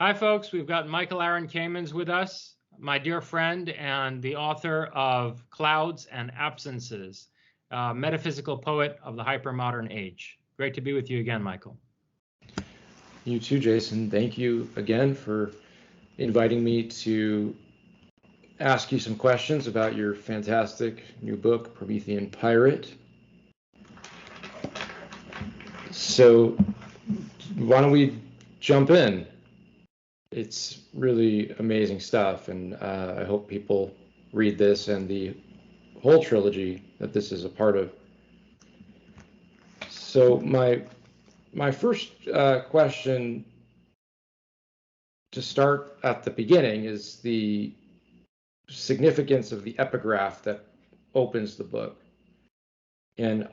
Hi, folks. We've got Michael Aaron Kamins with us, my dear friend and the author of Clouds and Absences, metaphysical poet of the hypermodern age. Great to be with you again, Michael. You too, Jason. Thank you again for inviting me to ask you some questions about your fantastic new book, Promethean Pirate. So why don't we jump in? It's really amazing stuff, and I hope people read this and the whole trilogy that this is a part of. So my first question to start at the beginning is the significance of the epigraph that opens the book, and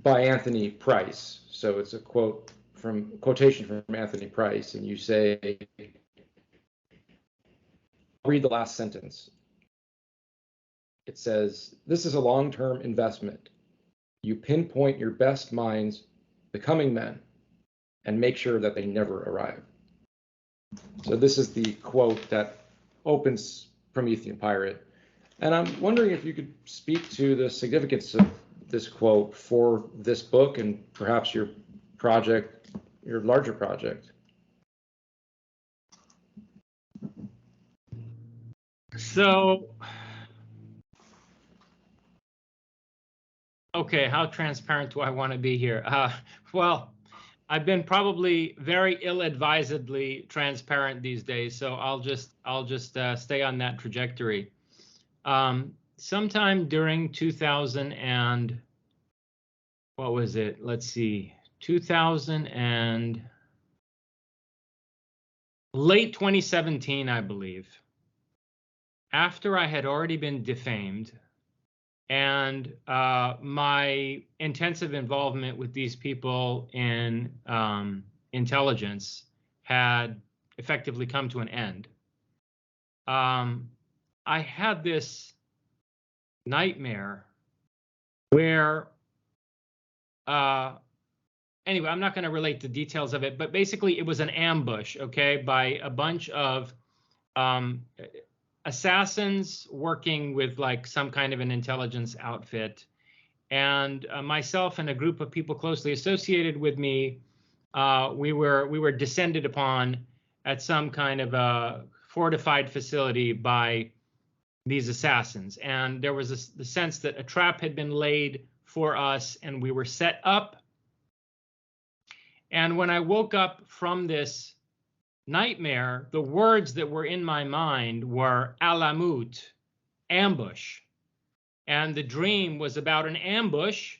by Anthony Price. So it's a quotation from Anthony Price, and you say, I'll read the last sentence. It says, "This is a long-term investment. You pinpoint your best minds becoming men and make sure that they never arrive." So this is the quote that opens Promethean Pirate. And I'm wondering if you could speak to the significance of this quote for this book and perhaps your project, your larger project. So, okay, how transparent do I want to be here? Well, I've been probably very ill-advisedly transparent these days, so I'll just stay on that trajectory. Sometime during 2000 and what was it? Let's see, 2000 and late 2017, I believe. After I had already been defamed, and my intensive involvement with these people in intelligence had effectively come to an end. I had this nightmare where, anyway, I'm not going to relate the details of it, but basically it was an ambush, okay, by a bunch of assassins working with like some kind of an intelligence outfit, and myself and a group of people closely associated with me, we were descended upon at some kind of a fortified facility by these assassins, and there was the sense that a trap had been laid for us and we were set up. And when I woke up from this nightmare, the words that were in my mind were alamut, ambush. And the dream was about an ambush.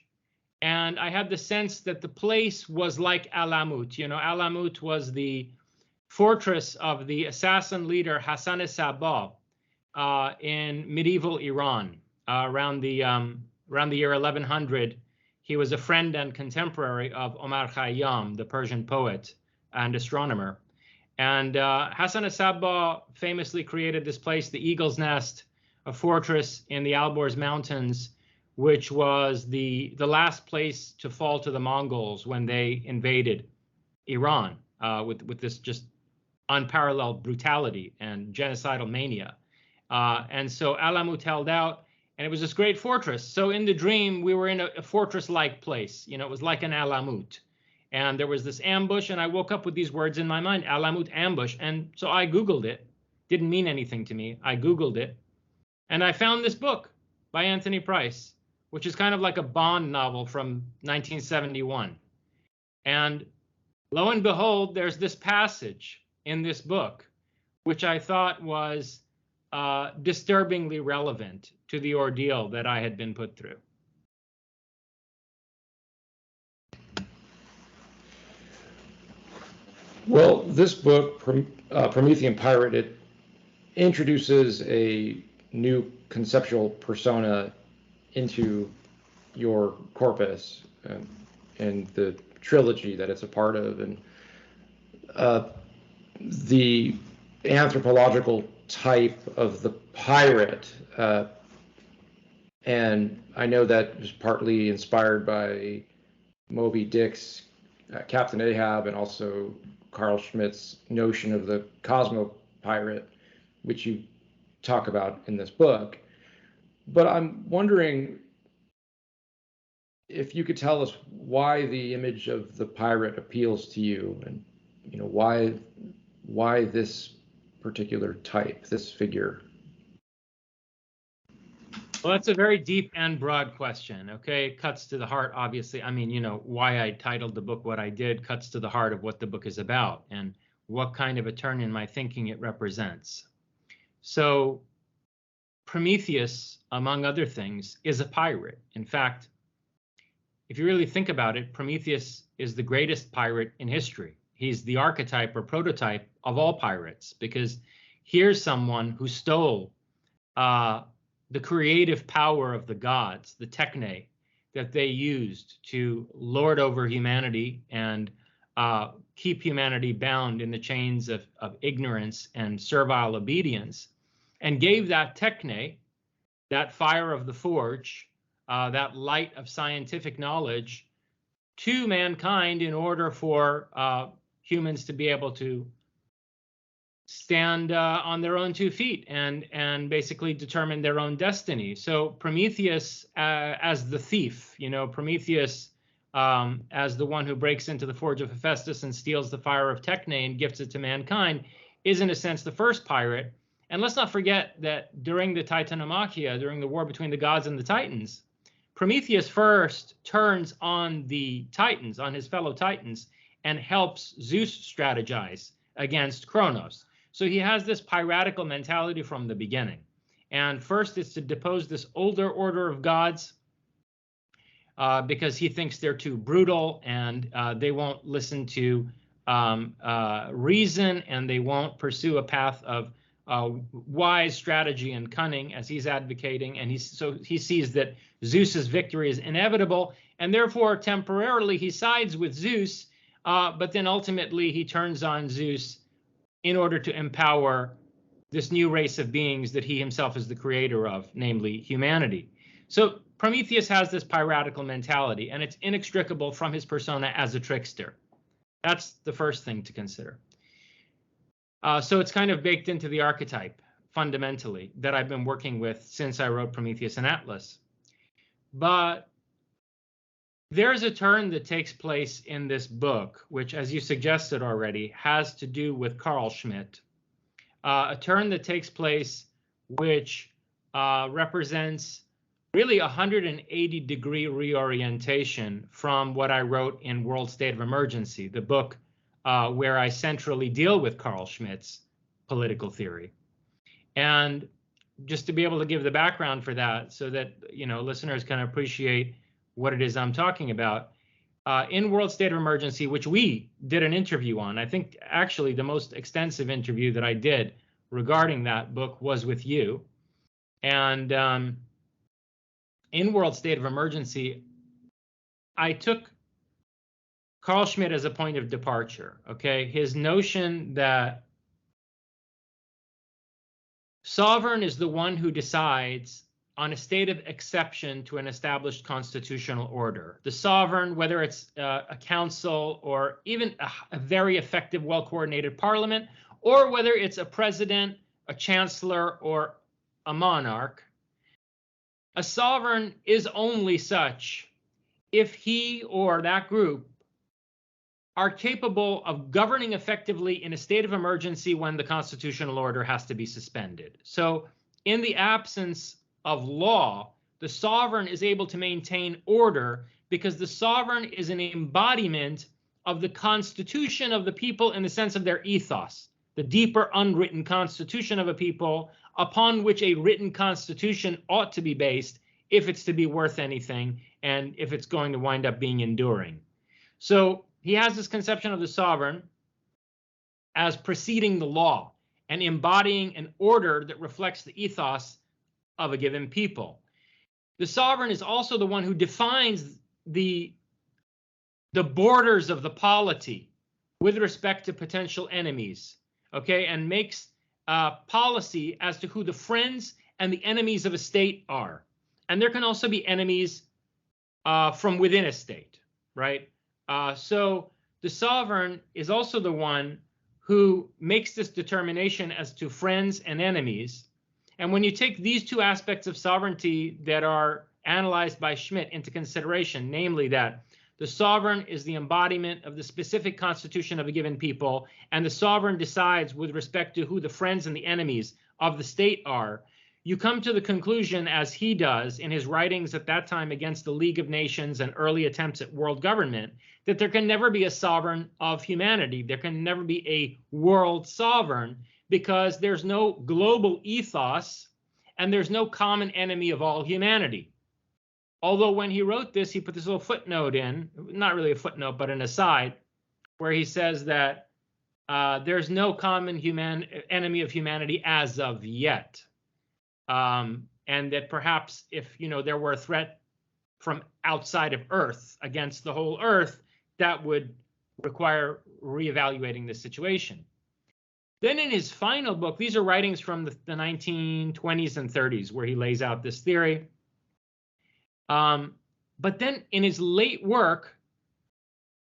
And I had the sense that the place was like Alamut. You know, Alamut was the fortress of the assassin leader Hassan-e-Sabbah in medieval Iran around the year 1100. He was a friend and contemporary of Omar Khayyam, the Persian poet and astronomer. And Hassan-e-Sabbah famously created this place, the Eagle's Nest, a fortress in the Alborz Mountains, which was the last place to fall to the Mongols when they invaded Iran with this just unparalleled brutality and genocidal mania. And so Alamut held out, and it was this great fortress. So in the dream, we were in a fortress-like place. You know, it was like an Alamut. And there was this ambush, and I woke up with these words in my mind, Alamut ambush. And so I Googled it. Didn't mean anything to me. I Googled it. And I found this book by Anthony Price, which is kind of like a Bond novel from 1971. And lo and behold, there's this passage in this book, which I thought was disturbingly relevant to the ordeal that I had been put through. Well, this book, Promethean Pirate, it introduces a new conceptual persona into your corpus and the trilogy that it's a part of, and the anthropological type of the pirate. And I know that was partly inspired by Moby Dick's Captain Ahab, and also Carl Schmitt's notion of the cosmopirate, which you talk about in this book. But I'm wondering if you could tell us why the image of the pirate appeals to you, and why this particular type, this figure. Well, that's a very deep and broad question. Okay, it cuts to the heart, obviously. I mean, why I titled the book what I did cuts to the heart of what the book is about and what kind of a turn in my thinking it represents. So Prometheus, among other things, is a pirate. In fact, if you really think about it, Prometheus is the greatest pirate in history. He's the archetype or prototype of all pirates, because here's someone who stole the creative power of the gods, the techne, that they used to lord over humanity and keep humanity bound in the chains of ignorance and servile obedience, and gave that techne, that fire of the forge, that light of scientific knowledge, to mankind in order for humans to be able to stand on their own 2 feet and basically determine their own destiny. So Prometheus as the thief, Prometheus as the one who breaks into the forge of Hephaestus and steals the fire of Techne and gifts it to mankind, is in a sense the first pirate. And let's not forget that during the Titanomachia, during the war between the gods and the Titans, Prometheus first turns on the Titans, on his fellow Titans, and helps Zeus strategize against Kronos. So he has this piratical mentality from the beginning. And first it's to depose this older order of gods because he thinks they're too brutal and they won't listen to reason, and they won't pursue a path of wise strategy and cunning as he's advocating. And he sees that Zeus's victory is inevitable, and therefore temporarily he sides with Zeus, but then ultimately he turns on Zeus in order to empower this new race of beings that he himself is the creator of, namely humanity. So Prometheus has this piratical mentality, and it's inextricable from his persona as a trickster. That's the first thing to consider. So it's kind of baked into the archetype, fundamentally, that I've been working with since I wrote Prometheus and Atlas. But there's a turn that takes place in this book, which, as you suggested already, has to do with Carl Schmitt. A turn that takes place which represents really a 180-degree reorientation from what I wrote in World State of Emergency, the book where I centrally deal with Carl Schmitt's political theory. And just to be able to give the background for that so that listeners can appreciate what it is I'm talking about. In World State of Emergency, which we did an interview on, I think actually the most extensive interview that I did regarding that book was with you. And in World State of Emergency, I took Carl Schmitt as a point of departure, okay? His notion that sovereign is the one who decides on a state of exception to an established constitutional order. The sovereign, whether it's a council or even a very effective, well-coordinated parliament, or whether it's a president, a chancellor, or a monarch, a sovereign is only such if he or that group are capable of governing effectively in a state of emergency when the constitutional order has to be suspended. So in the absence of law, the sovereign is able to maintain order because the sovereign is an embodiment of the constitution of the people in the sense of their ethos, the deeper unwritten constitution of a people upon which a written constitution ought to be based if it's to be worth anything and if it's going to wind up being enduring. So he has this conception of the sovereign as preceding the law and embodying an order that reflects the ethos of a given people. The sovereign is also the one who defines the borders of the polity with respect to potential enemies, okay, and makes policy as to who the friends and the enemies of a state are. And there can also be enemies from within a state, right? So the sovereign is also the one who makes this determination as to friends and enemies. And when you take these two aspects of sovereignty that are analyzed by Schmitt into consideration, namely that the sovereign is the embodiment of the specific constitution of a given people, and the sovereign decides with respect to who the friends and the enemies of the state are, you come to the conclusion, as he does in his writings at that time against the League of Nations and early attempts at world government, that there can never be a sovereign of humanity. There can never be a world sovereign, because there's no global ethos and there's no common enemy of all humanity. Although when he wrote this, he put this little footnote in, not really a footnote, but an aside, where he says that there's no common enemy of humanity as of yet. And that perhaps if there were a threat from outside of Earth against the whole Earth, that would require reevaluating the situation. Then in his final book, these are writings from the 1920s and 30s where he lays out this theory. But then in his late work,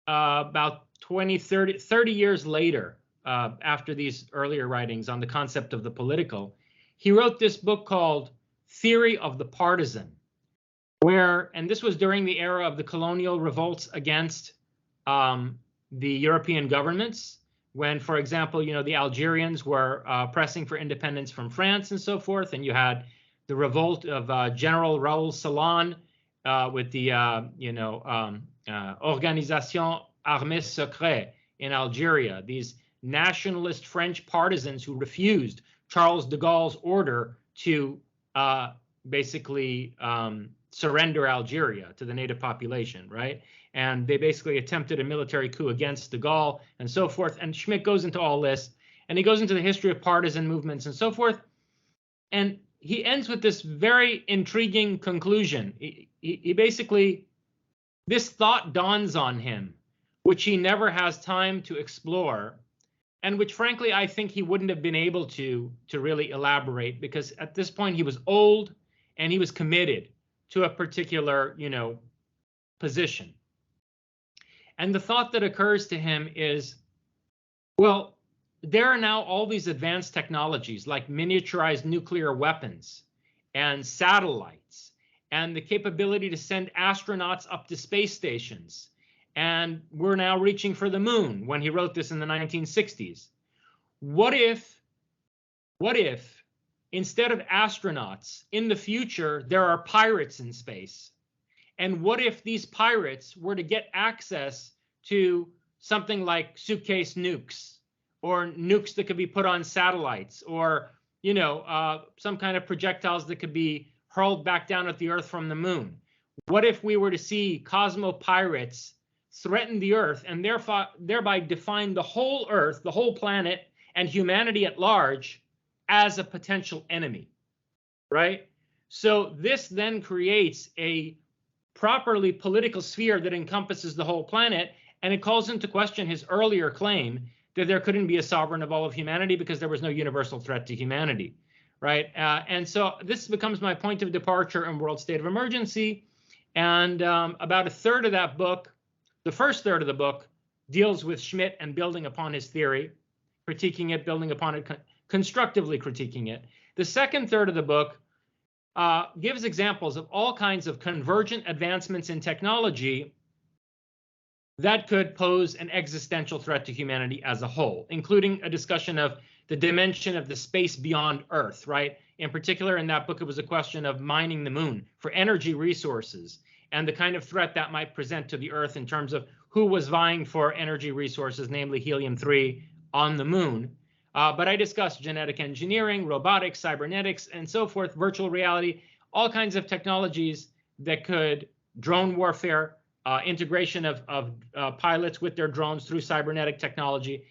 about 30 years later, after these earlier writings on the concept of the political, he wrote this book called Theory of the Partisan, and this was during the era of the colonial revolts against the European governments, when, for example, the Algerians were pressing for independence from France and so forth, and you had the revolt of General Raoul Salan with the Organisation Armée Secrète in Algeria, these nationalist French partisans who refused Charles de Gaulle's order to basically surrender Algeria to the native population, right? And they basically attempted a military coup against de Gaulle and so forth. And Schmitt goes into all this, and he goes into the history of partisan movements and so forth. And he ends with this very intriguing conclusion. He basically, this thought dawns on him, which he never has time to explore, and which frankly I think he wouldn't have been able to really elaborate, because at this point he was old and he was committed to a particular position. And the thought that occurs to him is, well, there are now all these advanced technologies like miniaturized nuclear weapons and satellites and the capability to send astronauts up to space stations. And we're now reaching for the moon when he wrote this in the 1960s. What if instead of astronauts in the future, there are pirates in space? And what if these pirates were to get access to something like suitcase nukes, or nukes that could be put on satellites, or some kind of projectiles that could be hurled back down at the Earth from the moon? What if we were to see cosmopirates threaten the Earth and thereby define the whole Earth, the whole planet, and humanity at large as a potential enemy, right? So this then creates a properly political sphere that encompasses the whole planet, and it calls into question his earlier claim that there couldn't be a sovereign of all of humanity because there was no universal threat to humanity, right? And so this becomes my point of departure in World State of Emergency, and about a third of that book, the first third of the book, deals with Schmitt and building upon his theory, critiquing it, building upon it, constructively critiquing it. The second third of the book gives examples of all kinds of convergent advancements in technology that could pose an existential threat to humanity as a whole, including a discussion of the dimension of the space beyond Earth, right? In particular, in that book, it was a question of mining the moon for energy resources and the kind of threat that might present to the Earth in terms of who was vying for energy resources, namely helium-3, on the moon. But I discussed genetic engineering, robotics, cybernetics, and so forth, virtual reality, all kinds of technologies that could, drone warfare, integration of pilots with their drones through cybernetic technology,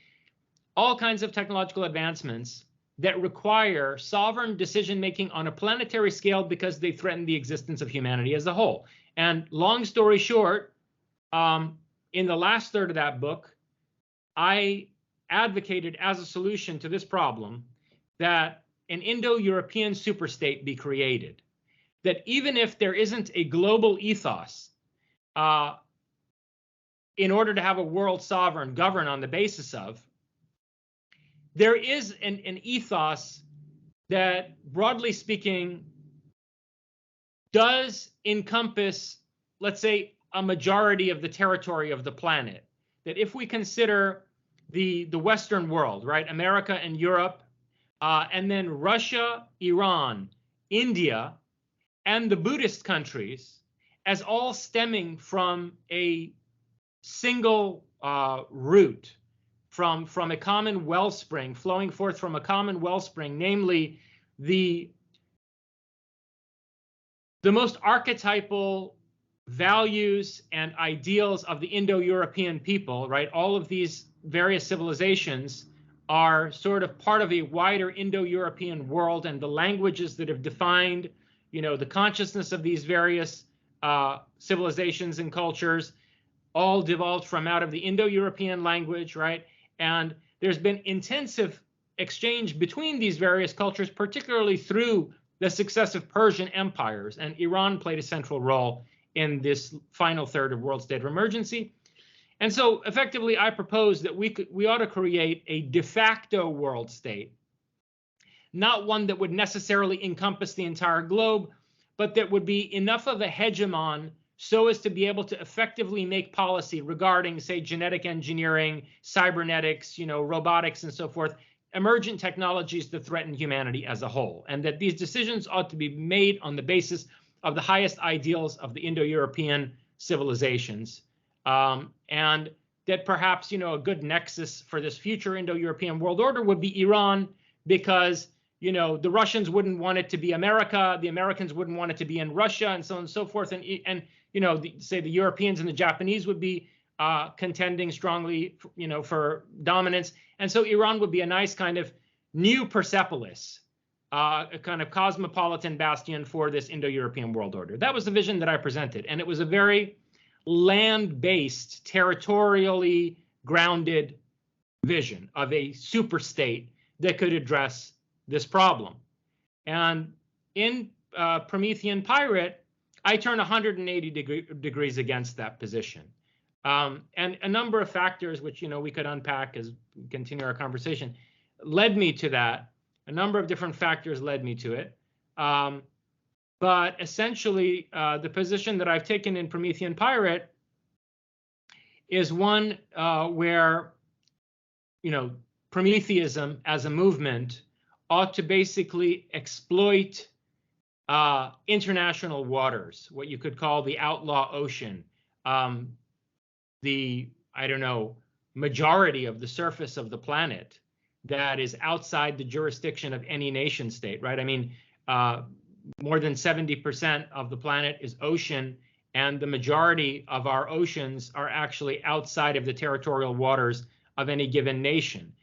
all kinds of technological advancements that require sovereign decision-making on a planetary scale because they threaten the existence of humanity as a whole. And long story short, in the last third of that book, I advocated as a solution to this problem that an Indo-European superstate be created. That even if there isn't a global ethos, in order to have a world sovereign govern on the basis of, there is an ethos that, broadly speaking, does encompass, let's say, a majority of the territory of the planet. That if we consider the Western world, right, America and Europe, and then Russia, Iran, India, and the Buddhist countries as all stemming from a single root, from a common wellspring, flowing forth from a common wellspring, namely the most archetypal values and ideals of the Indo-European people, right? All of these various civilizations are sort of part of a wider Indo-European world, and the languages that have defined, the consciousness of these various civilizations and cultures all devolved from out of the Indo-European language, right? And there's been intensive exchange between these various cultures, particularly through the successive Persian empires, and Iran played a central role in this final third of world state of emergency. And so effectively, I propose that we ought to create a de facto world state, not one that would necessarily encompass the entire globe, but that would be enough of a hegemon so as to be able to effectively make policy regarding, say, genetic engineering, cybernetics, robotics, and so forth, emergent technologies that threaten humanity as a whole, and that these decisions ought to be made on the basis of the highest ideals of the Indo-European civilizations, and that perhaps, a good nexus for this future Indo-European world order would be Iran, because, the Russians wouldn't want it to be America, the Americans wouldn't want it to be in Russia, and so on and so forth, and say the Europeans and the Japanese would be contending strongly, for dominance. And so Iran would be a nice kind of new Persepolis, a kind of cosmopolitan bastion for this Indo-European world order. That was the vision that I presented. And it was a very land-based, territorially grounded vision of a super state that could address this problem. And in Promethean Pirate, I turn 180 degrees against that position. And a number of factors, which we could unpack as we continue our conversation, led me to that. A number of different factors led me to it. But essentially, the position that I've taken in Promethean Pirate is one where, Prometheism as a movement ought to basically exploit international waters, what you could call the outlaw ocean. The majority of the surface of the planet that is outside the jurisdiction of any nation state, right? I mean, more than 70% of the planet is ocean, and the majority of our oceans are actually outside of the territorial waters of any given nation.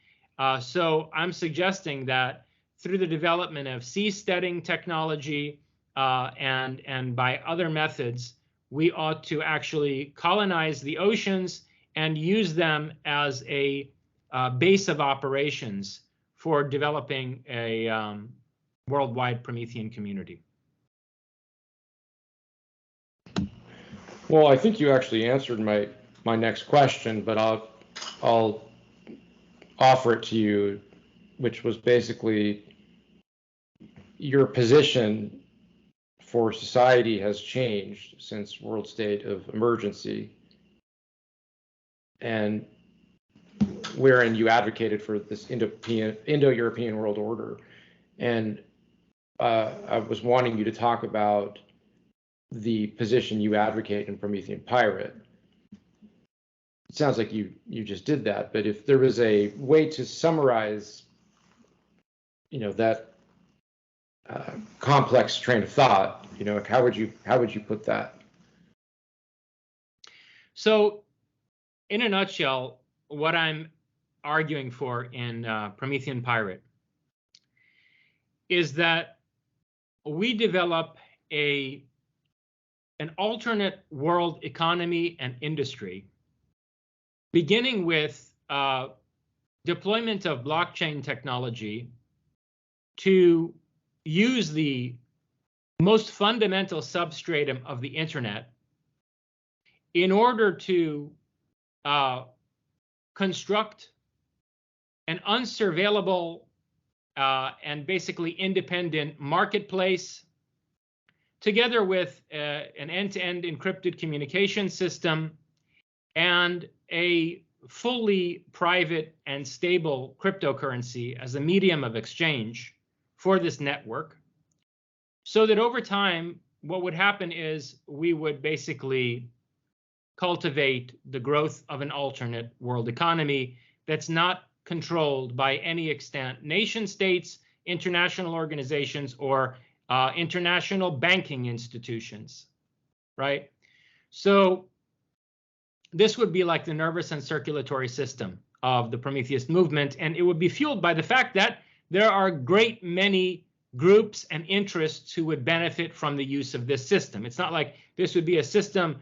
So I'm suggesting that through the development of seasteading technology and by other methods, we ought to actually colonize the oceans and use them as a base of operations for developing a worldwide Promethean community. Well, I think you actually answered my next question, but I'll offer it to you, which was basically your position for society has changed since world state of emergency, and wherein you advocated for this Indo-European world order. And I was wanting you to talk about the position you advocate in Promethean Pirate. It sounds like you just did that, but if there was a way to summarize, that complex train of thought, how would you put that? So, in a nutshell, what I'm arguing for in Promethean Pirate is that we develop an alternate world economy and industry, beginning with deployment of blockchain technology to use the most fundamental substratum of the internet in order to construct an unsurveillable and basically independent marketplace, together with an end-to-end encrypted communication system and a fully private and stable cryptocurrency as a medium of exchange for this network, so that over time, what would happen is we would basically cultivate the growth of an alternate world economy that's not controlled by any extent nation states, international organizations, or international banking institutions, right? So this would be like the nervous and circulatory system of the Prometheus movement, and it would be fueled by the fact that there are a great many groups and interests who would benefit from the use of this system. It's not like this would be a system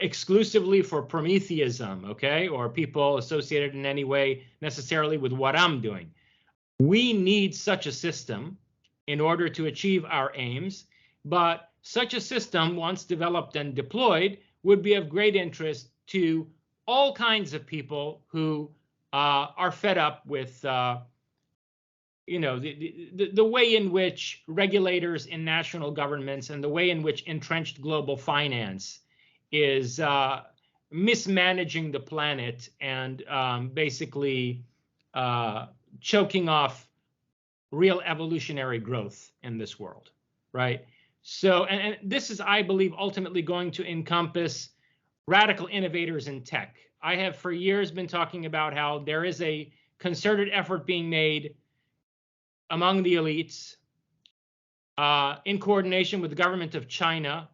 exclusively for Prometheism, okay, or people associated in any way necessarily with what I'm doing. We need such a system in order to achieve our aims, but such a system, once developed and deployed, would be of great interest to all kinds of people who are fed up with the way in which regulators in national governments and the way in which entrenched global finance is mismanaging the planet and basically choking off real evolutionary growth in this world, right? So, and this is, I believe, ultimately going to encompass radical innovators in tech. I have for years been talking about how there is a concerted effort being made among the elites in coordination with the government of China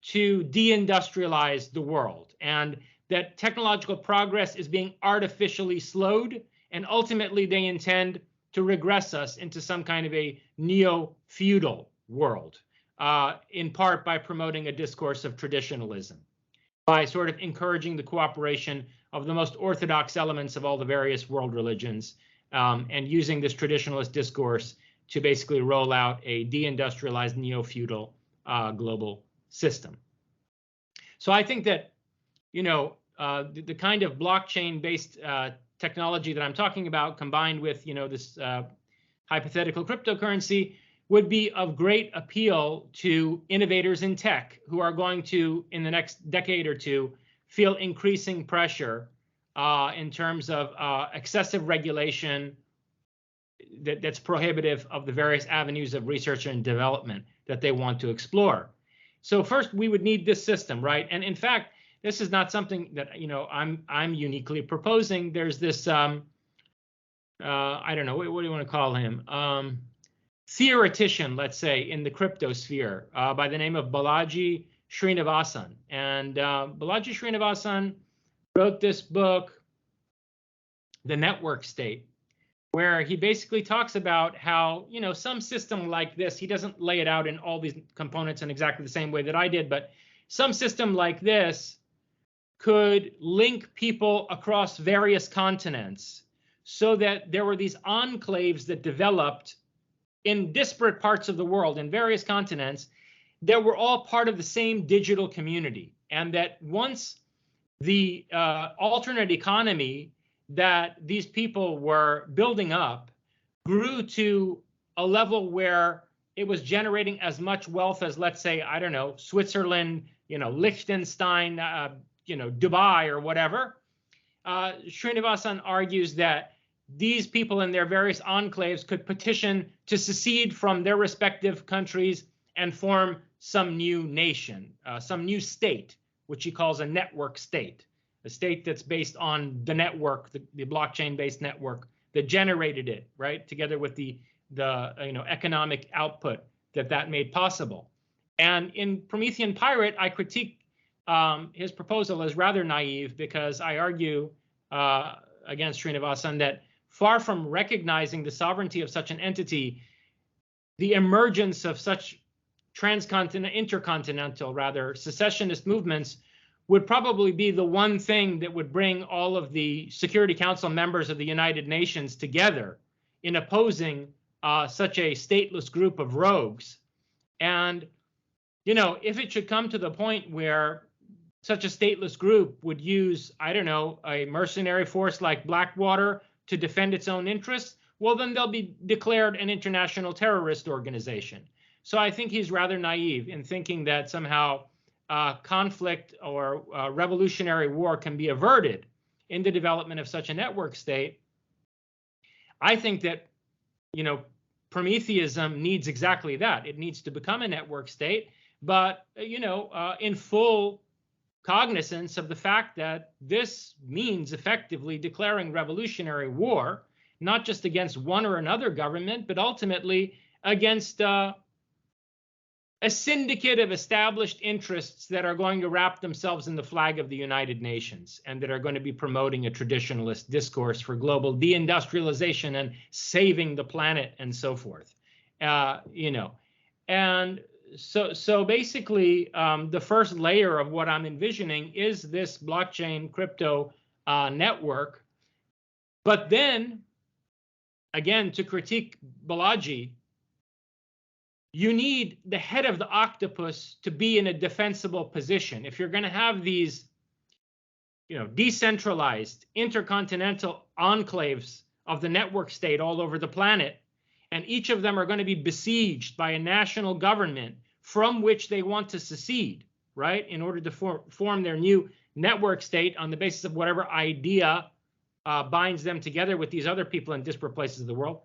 to deindustrialize the world, and that technological progress is being artificially slowed, and ultimately they intend to regress us into some kind of a neo-feudal world, in part by promoting a discourse of traditionalism, by sort of encouraging the cooperation of the most orthodox elements of all the various world religions, and using this traditionalist discourse to basically roll out a deindustrialized neo-feudal global system. So I think that, the kind of blockchain-based technology that I'm talking about, combined with, this hypothetical cryptocurrency, would be of great appeal to innovators in tech who are going to, in the next decade or two, feel increasing pressure in terms of excessive regulation that's prohibitive of the various avenues of research and development that they want to explore. So first, we would need this system, right? And in fact, this is not something that I'm uniquely proposing. There's this I don't know, what do you want to call him? Theoretician, let's say, in the crypto sphere by the name of Balaji Srinivasan. And Balaji Srinivasan wrote this book, The Network State, where he basically talks about how, some system like this, he doesn't lay it out in all these components in exactly the same way that I did, but some system like this could link people across various continents so that there were these enclaves that developed in disparate parts of the world, in various continents, that were all part of the same digital community. And that once the alternate economy that these people were building up grew to a level where it was generating as much wealth as, let's say, I don't know, Switzerland, Liechtenstein, Dubai or whatever, Srinivasan argues that these people in their various enclaves could petition to secede from their respective countries and form some new nation, some new state, which he calls a network state. A state that's based on the network, the blockchain-based network that generated it, right? Together with the economic output that made possible. And in Promethean Pirate, I critique his proposal as rather naive, because I argue against Srinivasan that far from recognizing the sovereignty of such an entity, the emergence of such intercontinental secessionist movements would probably be the one thing that would bring all of the Security Council members of the United Nations together in opposing such a stateless group of rogues. And, if it should come to the point where such a stateless group would use, I don't know, a mercenary force like Blackwater to defend its own interests, well, then they'll be declared an international terrorist organization. So I think he's rather naive in thinking that somehow conflict or revolutionary war can be averted in the development of such a network state. I think that, Prometheanism needs exactly that. It needs to become a network state, but, in full cognizance of the fact that this means effectively declaring revolutionary war, not just against one or another government, but ultimately against a syndicate of established interests that are going to wrap themselves in the flag of the United Nations and that are going to be promoting a traditionalist discourse for global deindustrialization and saving the planet and so forth. And so basically, the first layer of what I'm envisioning is this blockchain crypto network. But then, again, to critique Balaji, you need the head of the octopus to be in a defensible position. If you're going to have these, decentralized intercontinental enclaves of the network state all over the planet, and each of them are going to be besieged by a national government from which they want to secede, right, in order to form their new network state on the basis of whatever idea binds them together with these other people in disparate places of the world.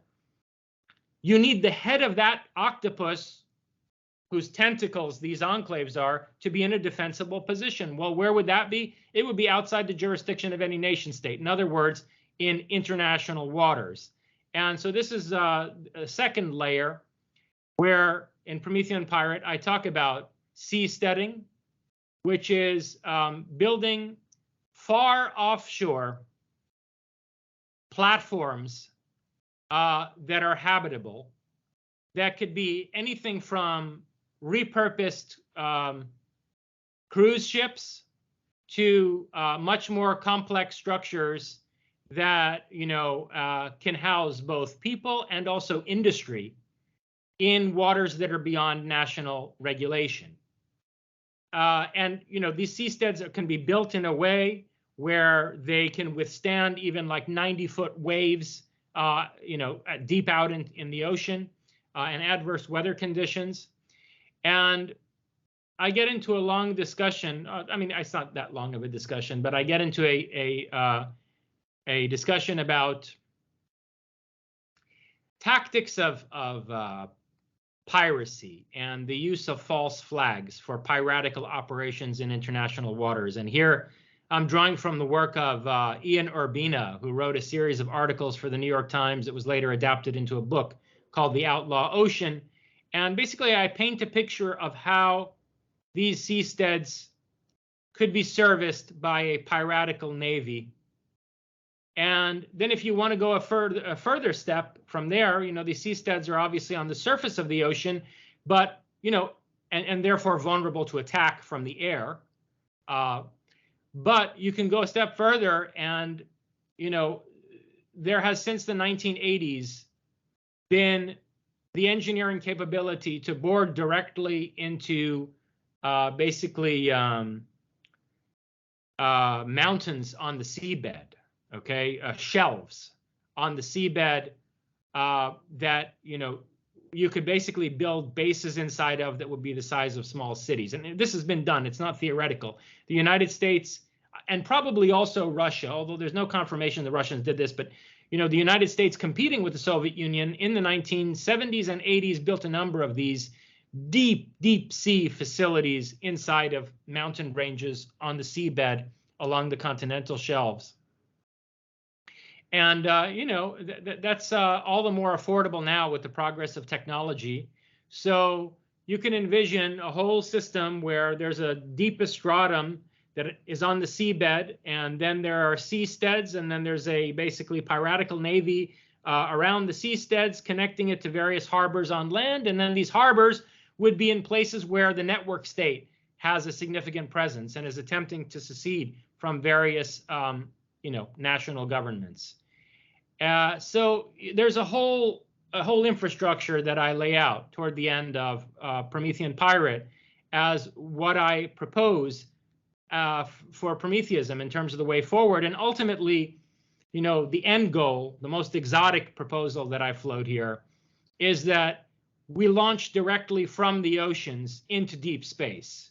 You need the head of that octopus, whose tentacles these enclaves are, to be in a defensible position. Well, where would that be? It would be outside the jurisdiction of any nation state. In other words, in international waters. And so this is a second layer where in Promethean Pirate, I talk about seasteading, which is building far offshore platforms that are habitable, that could be anything from repurposed cruise ships to much more complex structures that can house both people and also industry in waters that are beyond national regulation. And these seasteads can be built in a way where they can withstand even like 90-foot waves, deep out in the ocean and adverse weather conditions. And I get into a long discussion. It's not that long of a discussion, but I get into a discussion about tactics of piracy and the use of false flags for piratical operations in international waters. And here I'm drawing from the work of Ian Urbina, who wrote a series of articles for the New York Times that was later adapted into a book called The Outlaw Ocean. And basically, I paint a picture of how these seasteads could be serviced by a piratical navy. And then if you want to go a further step from there, these seasteads are obviously on the surface of the ocean, but, and therefore vulnerable to attack from the air. But you can go a step further and, there has since the 1980s been the engineering capability to board directly into basically mountains on the seabed, shelves on the seabed that, you could basically build bases inside of that would be the size of small cities. And this has been done. It's not theoretical. The United States and probably also Russia, although there's no confirmation the Russians did this, but the United States, competing with the Soviet Union in the 1970s and 80s, built a number of these deep sea facilities inside of mountain ranges on the seabed along the continental shelves. And, that's all the more affordable now with the progress of technology. So you can envision a whole system where there's a deepest stratum that is on the seabed, and then there are seasteads, and then there's a basically piratical navy around the seasteads, connecting it to various harbors on land. And then these harbors would be in places where the network state has a significant presence and is attempting to secede from various, national governments. So there's a whole infrastructure that I lay out toward the end of Promethean Pirate as what I propose for Prometheism in terms of the way forward. And ultimately, you know, the end goal, the most exotic proposal that I float here, is that we launch directly from the oceans into deep space.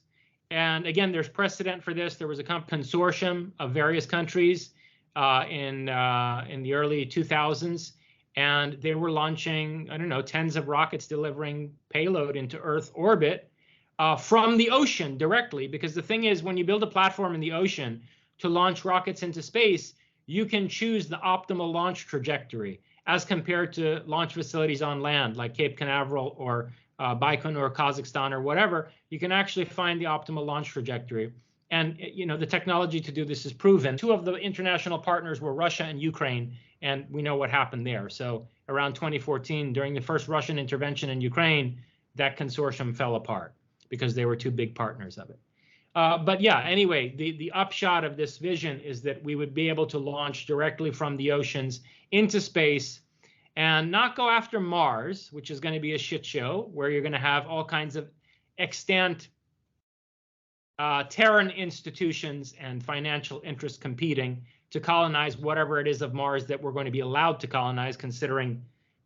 And again, there's precedent for this. There was a consortium of various countries in the early 2000s, and they were launching, I don't know, tens of rockets delivering payload into Earth orbit from the ocean directly. Because the thing is, when you build a platform in the ocean to launch rockets into space, you can choose the optimal launch trajectory as compared to launch facilities on land like Cape Canaveral or Baikonur, Kazakhstan, or whatever. You can actually find the optimal launch trajectory. And you know, the technology to do this is proven. Two of the international partners were Russia and Ukraine, and we know what happened there. So around 2014, during the first Russian intervention in Ukraine, that consortium fell apart because they were two big partners of it. But yeah, anyway, the upshot of this vision is that we would be able to launch directly from the oceans into space and not go after Mars, which is going to be a shit show where you're going to have all kinds of extant Terran institutions and financial interests competing to colonize whatever it is of Mars that we're going to be allowed to colonize, considering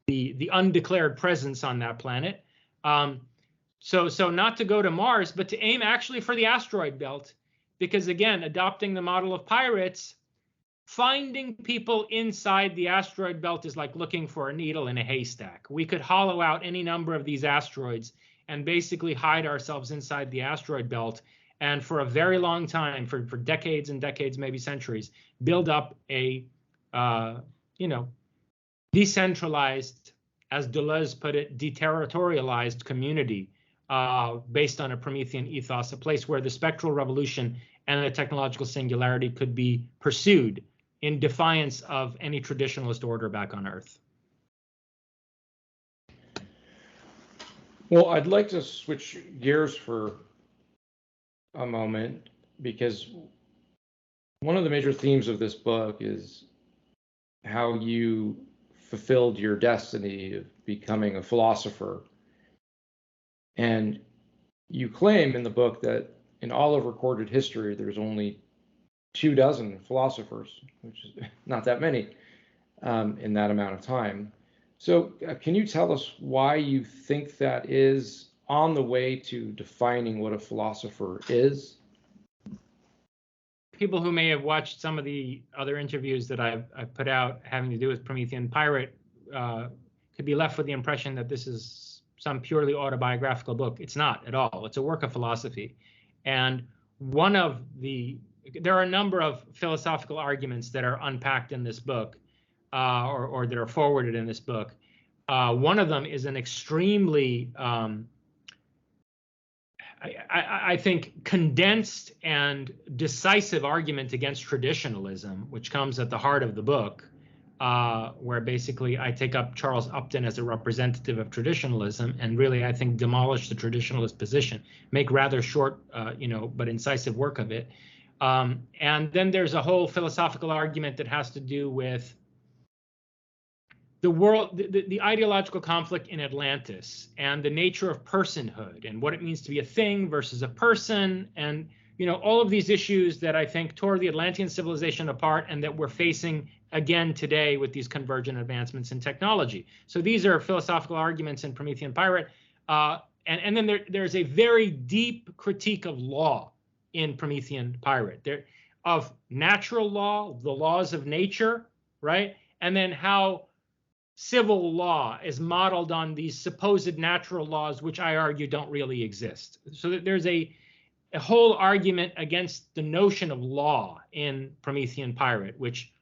the undeclared presence on that planet. So not to go to Mars, but to aim actually for the asteroid belt, because again, adopting the model of pirates, finding people inside the asteroid belt is like looking for a needle in a haystack. We could hollow out any number of these asteroids and basically hide ourselves inside the asteroid belt, and for a very long time, for decades and decades, maybe centuries, build up a decentralized, as Deleuze put it, deterritorialized community based on a Promethean ethos, a place where the spectral revolution and the technological singularity could be pursued in defiance of any traditionalist order back on Earth. Well, I'd like to switch gears for a moment, because one of the major themes of this book is how you fulfilled your destiny of becoming a philosopher. And you claim in the book that in all of recorded history, there's only 24 philosophers, which is not that many in that amount of time. So can you tell us why you think that is on the way to defining what a philosopher is? People who may have watched some of the other interviews that I've put out having to do with Promethean Pirate could be left with the impression that this is some purely autobiographical book. It's not at all. It's a work of philosophy. And there are a number of philosophical arguments that are unpacked in this book, or that are forwarded in this book. One of them is an extremely, I think, condensed and decisive argument against traditionalism, which comes at the heart of the book, where basically I take up Charles Upton as a representative of traditionalism and really, I think, demolish the traditionalist position, make rather short, but incisive work of it. And then there's a whole philosophical argument that has to do with the world, the ideological conflict in Atlantis, and the nature of personhood, and what it means to be a thing versus a person, and all of these issues that I think tore the Atlantean civilization apart, and that we're facing again today with these convergent advancements in technology. So these are philosophical arguments in Promethean Pirate, and then there's a very deep critique of law in Promethean Pirate, of natural law, the laws of nature, right, and then how civil law is modeled on these supposed natural laws, which I argue don't really exist. So there's a whole argument against the notion of law in Promethean Pirate, which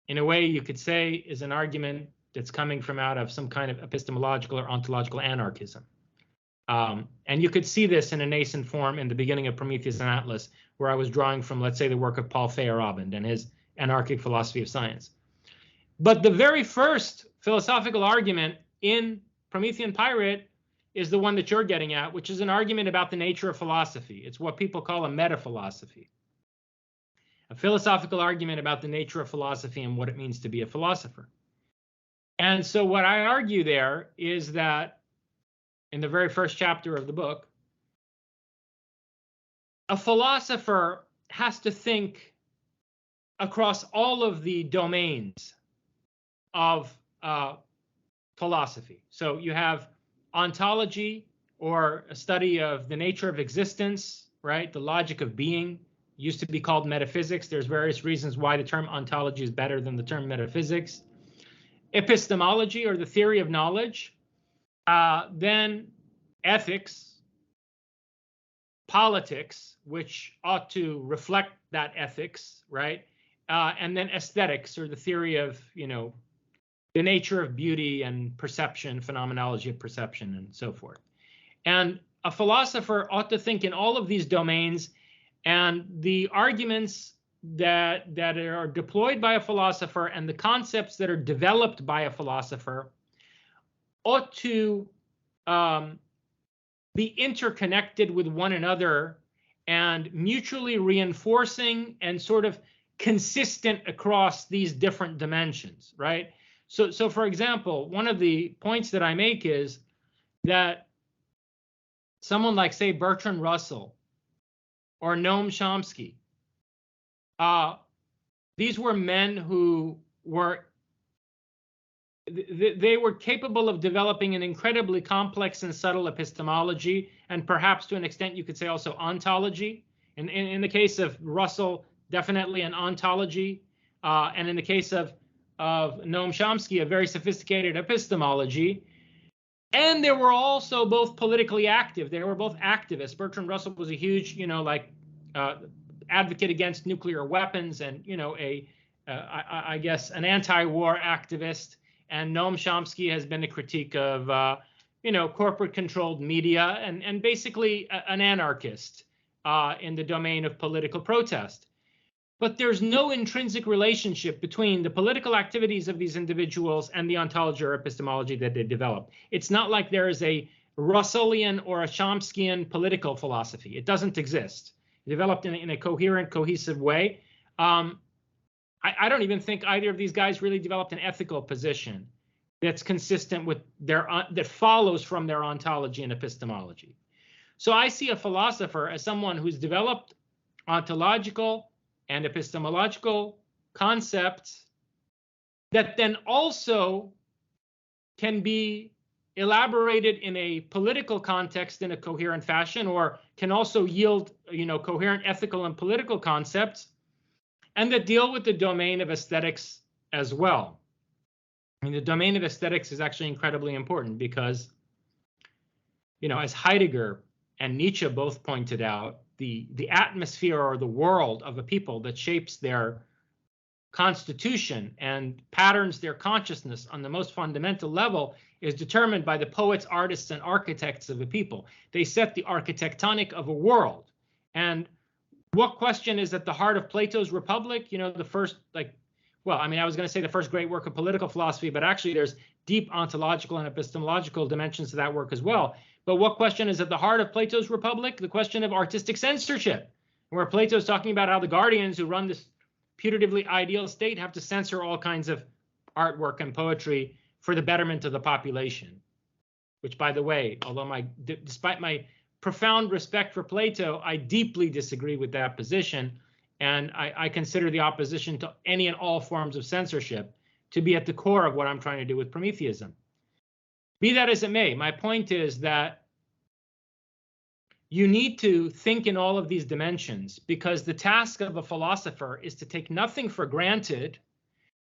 in a way you could say is an argument that's coming from out of some kind of epistemological or ontological anarchism. And you could see this in a nascent form in the beginning of Prometheus and Atlas, where I was drawing from, let's say, the work of Paul Feyerabend and his anarchic philosophy of science. But the very first philosophical argument in Promethean Pirate is the one that you're getting at, which is an argument about the nature of philosophy. It's what people call a metaphilosophy, a philosophical argument about the nature of philosophy and what it means to be a philosopher. And so what I argue there is that in the very first chapter of the book, a philosopher has to think across all of the domains of philosophy. So you have ontology, or a study of the nature of existence, right? The logic of being used to be called metaphysics. There's various reasons why the term ontology is better than the term metaphysics. Epistemology, or the theory of knowledge. Then ethics, politics, which ought to reflect that ethics, right? And then aesthetics, or the theory of, the nature of beauty and perception, phenomenology of perception, and so forth. And a philosopher ought to think in all of these domains, and the arguments that are deployed by a philosopher and the concepts that are developed by a philosopher ought to be interconnected with one another and mutually reinforcing and sort of consistent across these different dimensions, right? So for example, one of the points that I make is that someone like, say, Bertrand Russell or Noam Chomsky, these were men who were capable of developing an incredibly complex and subtle epistemology, and perhaps to an extent you could say also ontology. In the case of Russell, definitely an ontology, and in the case of Noam Chomsky, a very sophisticated epistemology. And they were also both politically active. They were both activists. Bertrand Russell was a huge, advocate against nuclear weapons, and I guess an anti-war activist. And Noam Chomsky has been a critique of corporate-controlled media, and basically an anarchist in the domain of political protest. But there's no intrinsic relationship between the political activities of these individuals and the ontology or epistemology that they develop. It's not like there is a Russellian or a Chomskyan political philosophy. It doesn't exist. It developed in a coherent, cohesive way. I don't even think either of these guys really developed an ethical position that's consistent with that follows from their ontology and epistemology. So I see a philosopher as someone who's developed ontological and epistemological concepts that then also can be elaborated in a political context in a coherent fashion, or can also yield, coherent ethical and political concepts, and that deal with the domain of aesthetics as well. I mean, the domain of aesthetics is actually incredibly important because, as Heidegger and Nietzsche both pointed out, the atmosphere or the world of a people that shapes their constitution and patterns their consciousness on the most fundamental level is determined by the poets, artists, and architects of a people. They set the architectonic of a world. And what question is at the heart of Plato's Republic? The first, I was going to say the first great work of political philosophy, but actually there's deep ontological and epistemological dimensions to that work as well. But what question is at the heart of Plato's Republic? The question of artistic censorship, where Plato's talking about how the guardians who run this putatively ideal state have to censor all kinds of artwork and poetry for the betterment of the population. Which, by the way, despite my profound respect for Plato, I deeply disagree with that position, and I consider the opposition to any and all forms of censorship to be at the core of what I'm trying to do with Prometheanism. Be that as it may, my point is that you need to think in all of these dimensions, because the task of a philosopher is to take nothing for granted,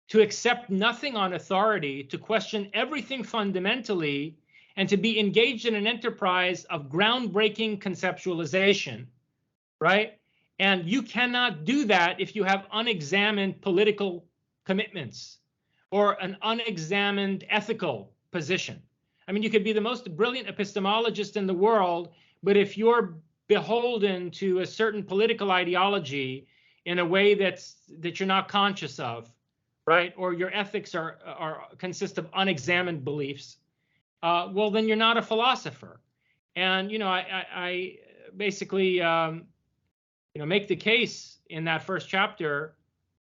to accept nothing on authority, to question everything fundamentally, and to be engaged in an enterprise of groundbreaking conceptualization, right? And you cannot do that if you have unexamined political commitments or an unexamined ethical position. I mean, you could be the most brilliant epistemologist in the world, but if you're beholden to a certain political ideology in a way that you're not conscious of, right, or your ethics consist of unexamined beliefs, well, then you're not a philosopher. And I basically make the case in that first chapter,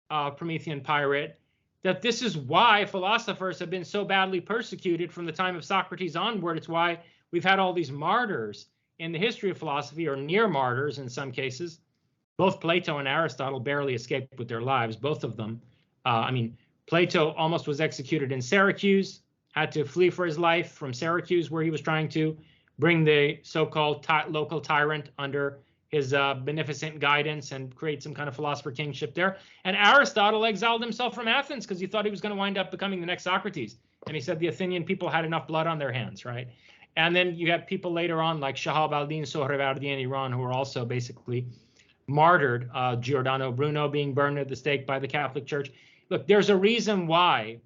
Promethean Pirate, that this is why philosophers have been so badly persecuted from the time of Socrates onward. It's why we've had all these martyrs in the history of philosophy, or near martyrs in some cases, both Plato and Aristotle barely escaped with their lives, both of them. I mean, Plato almost was executed in Syracuse, had to flee for his life from Syracuse, where he was trying to bring the so-called local tyrant under his beneficent guidance and create some kind of philosopher kingship there. And Aristotle exiled himself from Athens because he thought he was going to wind up becoming the next Socrates. And he said the Athenian people had enough blood on their hands, right? And then you have people later on like Shahab al-Din Sohrawardi in Iran, who were also basically martyred, Giordano Bruno being burned at the stake by the Catholic Church. Look, there's a reason why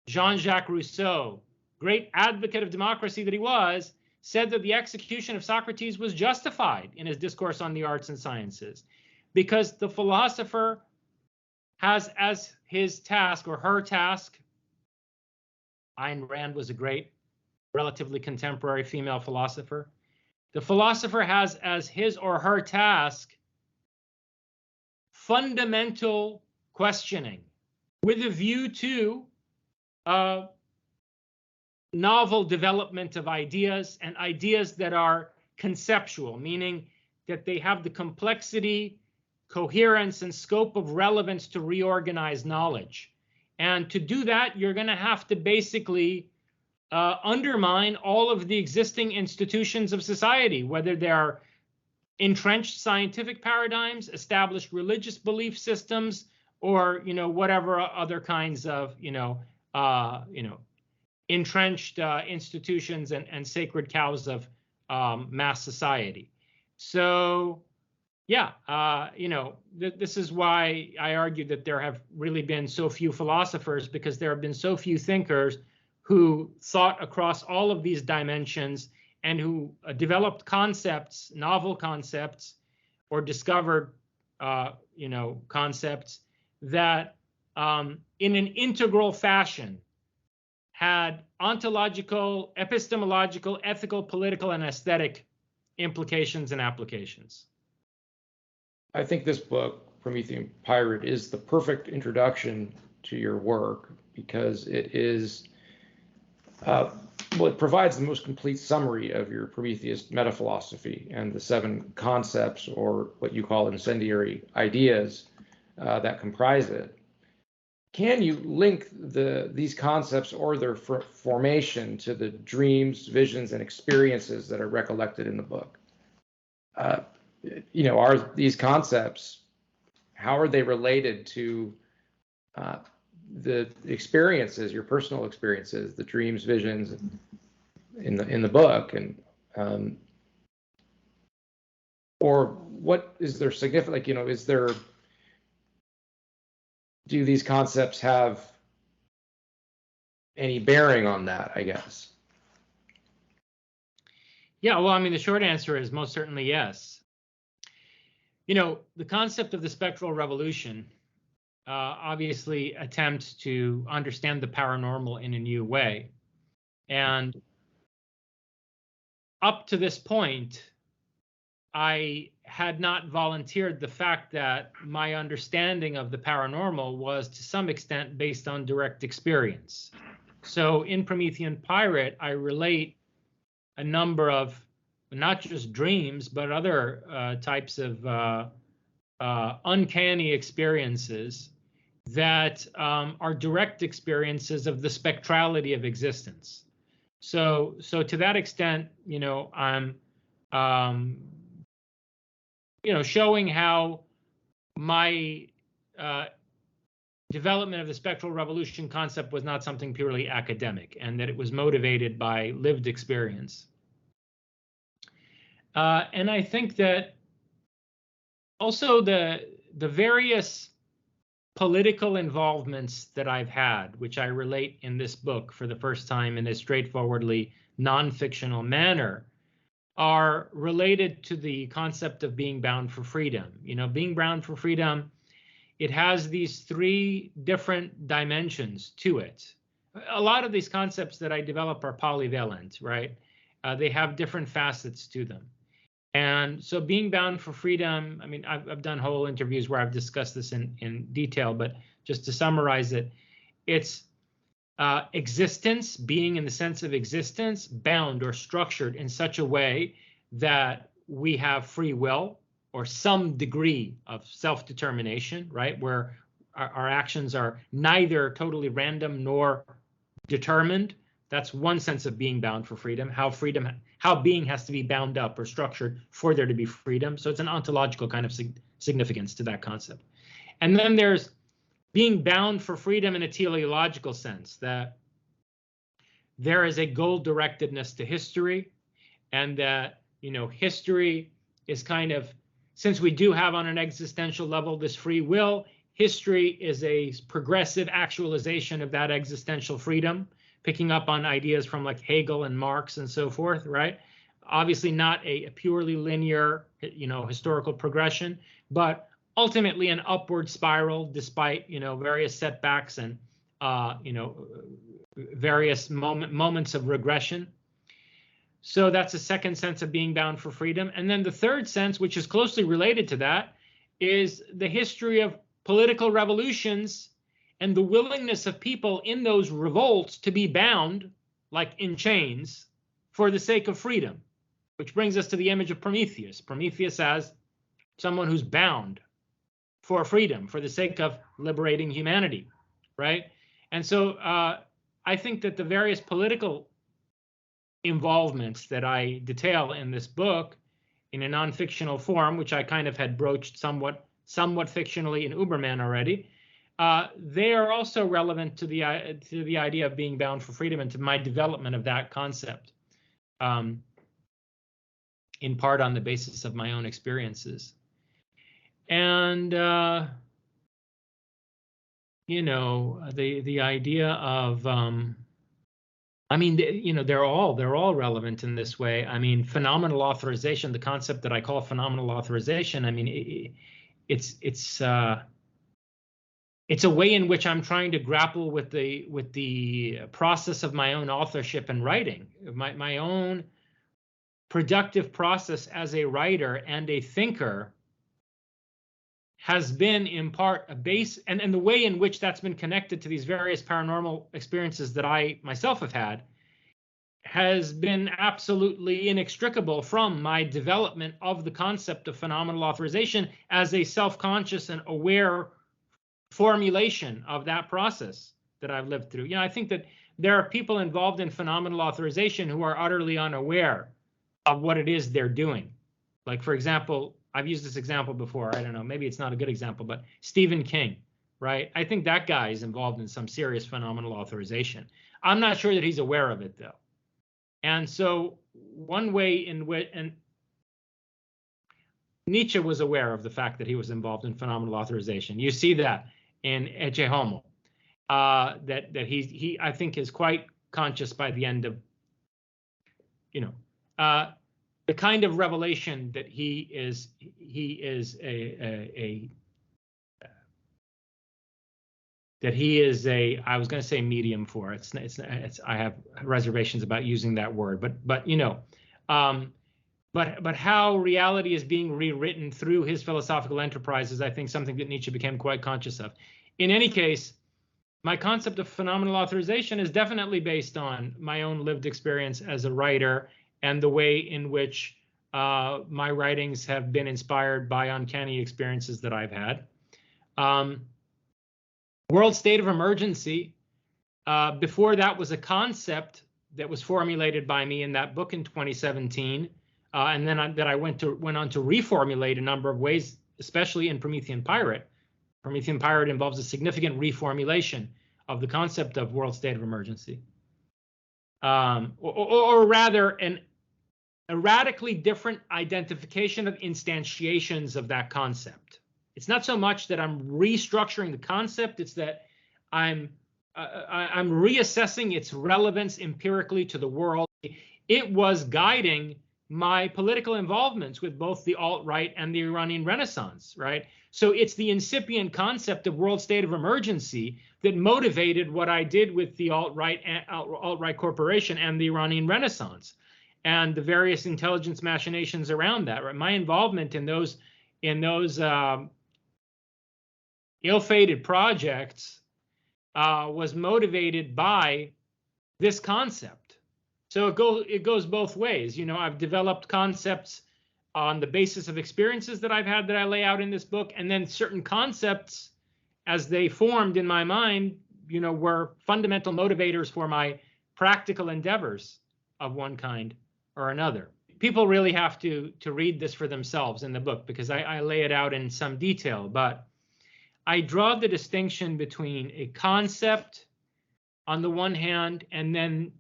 Jean-Jacques Rousseau, great advocate of democracy that he was, said that the execution of Socrates was justified in his discourse on the arts and sciences, because the philosopher has as his task, or her task, Ayn Rand was a great, relatively contemporary female philosopher. The philosopher has as his or her task fundamental questioning with a view to novel development of ideas, and ideas that are conceptual, meaning that they have the complexity, coherence, and scope of relevance to reorganize knowledge. And to do that, you're going to have to basically undermine all of the existing institutions of society, whether they are entrenched scientific paradigms, established religious belief systems, or whatever other kinds of entrenched institutions and sacred cows of mass society. So, yeah, this is why I argue that there have really been so few philosophers, because there have been so few thinkers who thought across all of these dimensions and who developed concepts, novel concepts, or discovered, concepts that in an integral fashion had ontological, epistemological, ethical, political, and aesthetic implications and applications. I think this book, Promethean Pirate, is the perfect introduction to your work, because it is, it provides the most complete summary of your Prometheus metaphilosophy and the 7 concepts, or what you call incendiary ideas, that comprise it. Can you link these concepts or their formation to the dreams, visions, and experiences that are recollected in the book? Are these concepts, how are they related to the experiences, your personal experiences, the dreams, visions in the book, and or what is there significant? Is there, do these concepts have any bearing on that, I guess? Yeah, well, I mean, the short answer is most certainly yes. The concept of the spectral revolution obviously attempts to understand the paranormal in a new way. And up to this point, I had not volunteered the fact that my understanding of the paranormal was to some extent based on direct experience. So in Promethean Pirate, I relate a number of not just dreams, but other types of uncanny experiences that are direct experiences of the spectrality of existence. So to that extent, I'm showing how my development of the spectral revolution concept was not something purely academic, and that it was motivated by lived experience. And I think that also the various political involvements that I've had, which I relate in this book for the first time in a straightforwardly non-fictional manner, are related to the concept of being bound for freedom. Being bound for freedom, it has these 3 different dimensions to it. A lot of these concepts that I develop are polyvalent, right? They have different facets to them. And so being bound for freedom, I mean, I've done whole interviews where I've discussed this in detail, but just to summarize it, it's existence, being in the sense of existence, bound or structured in such a way that we have free will, or some degree of self-determination, right? Where our actions are neither totally random nor determined. That's one sense of being bound for freedom, how being has to be bound up or structured for there to be freedom. So it's an ontological kind of significance to that concept. And then there's being bound for freedom in a teleological sense, that there is a goal-directedness to history, and that, history is kind of, since we do have on an existential level this free will, history is a progressive actualization of that existential freedom, picking up on ideas from like Hegel and Marx and so forth, right? Obviously not a purely linear, historical progression, but ultimately an upward spiral despite, various setbacks and, various moments of regression. So that's a second sense of being bound for freedom. And then the third sense, which is closely related to that, is the history of political revolutions and the willingness of people in those revolts to be bound, like in chains, for the sake of freedom, which brings us to the image of Prometheus. Prometheus as someone who's bound for freedom, for the sake of liberating humanity, right? And so I think that the various political involvements that I detail in this book in a non-fictional form, which I kind of had broached somewhat fictionally in Uberman already, they are also relevant to the idea of being bound for freedom and to my development of that concept, in part on the basis of my own experiences. And the idea of they're all relevant in this way. I mean, phenomenal authorization, the concept that I call phenomenal authorization, I mean, it's a way in which I'm trying to grapple with the process of my own authorship and writing, my own productive process as a writer and a thinker has been in part a base, and the way in which that's been connected to these various paranormal experiences that I myself have had has been absolutely inextricable from my development of the concept of phenomenal authorization as a self-conscious and aware formulation of that process that I've lived through. I think that there are people involved in phenomenal authorization who are utterly unaware of what it is they're doing. Like, for example, I've used this example before. I don't know, maybe it's not a good example, but Stephen King, right? I think that guy is involved in some serious phenomenal authorization. I'm not sure that he's aware of it, though. And so one way in which, and Nietzsche was aware of the fact that he was involved in phenomenal authorization. You see that in Ecce Homo, that he I think is quite conscious by the end of, the kind of revelation that he is a I was going to say medium for. It's I have reservations about using that word, but how reality is being rewritten through his philosophical enterprise is, I think, something that Nietzsche became quite conscious of. In any case, my concept of phenomenal authorization is definitely based on my own lived experience as a writer and the way in which my writings have been inspired by uncanny experiences that I've had. World state of emergency, before that was a concept that was formulated by me in that book in 2017, and then I went on to reformulate a number of ways, especially in Promethean Pirate. Promethean Pirate involves a significant reformulation of the concept of world state of emergency, or rather a radically different identification of instantiations of that concept. It's not so much that I'm restructuring the concept, it's that I'm reassessing its relevance empirically to the world. It was guiding my political involvements with both the alt-right and the Iranian Renaissance, right? So it's the incipient concept of world state of emergency that motivated what I did with the alt-right corporation and the Iranian Renaissance and the various intelligence machinations around that, right? My involvement in those ill-fated projects was motivated by this concept. So it goes both ways. I've developed concepts on the basis of experiences that I've had that I lay out in this book, and then certain concepts as they formed in my mind, were fundamental motivators for my practical endeavors of one kind or another. People really have to read this for themselves in the book, because I lay it out in some detail, but I draw the distinction between a concept on the one hand, and then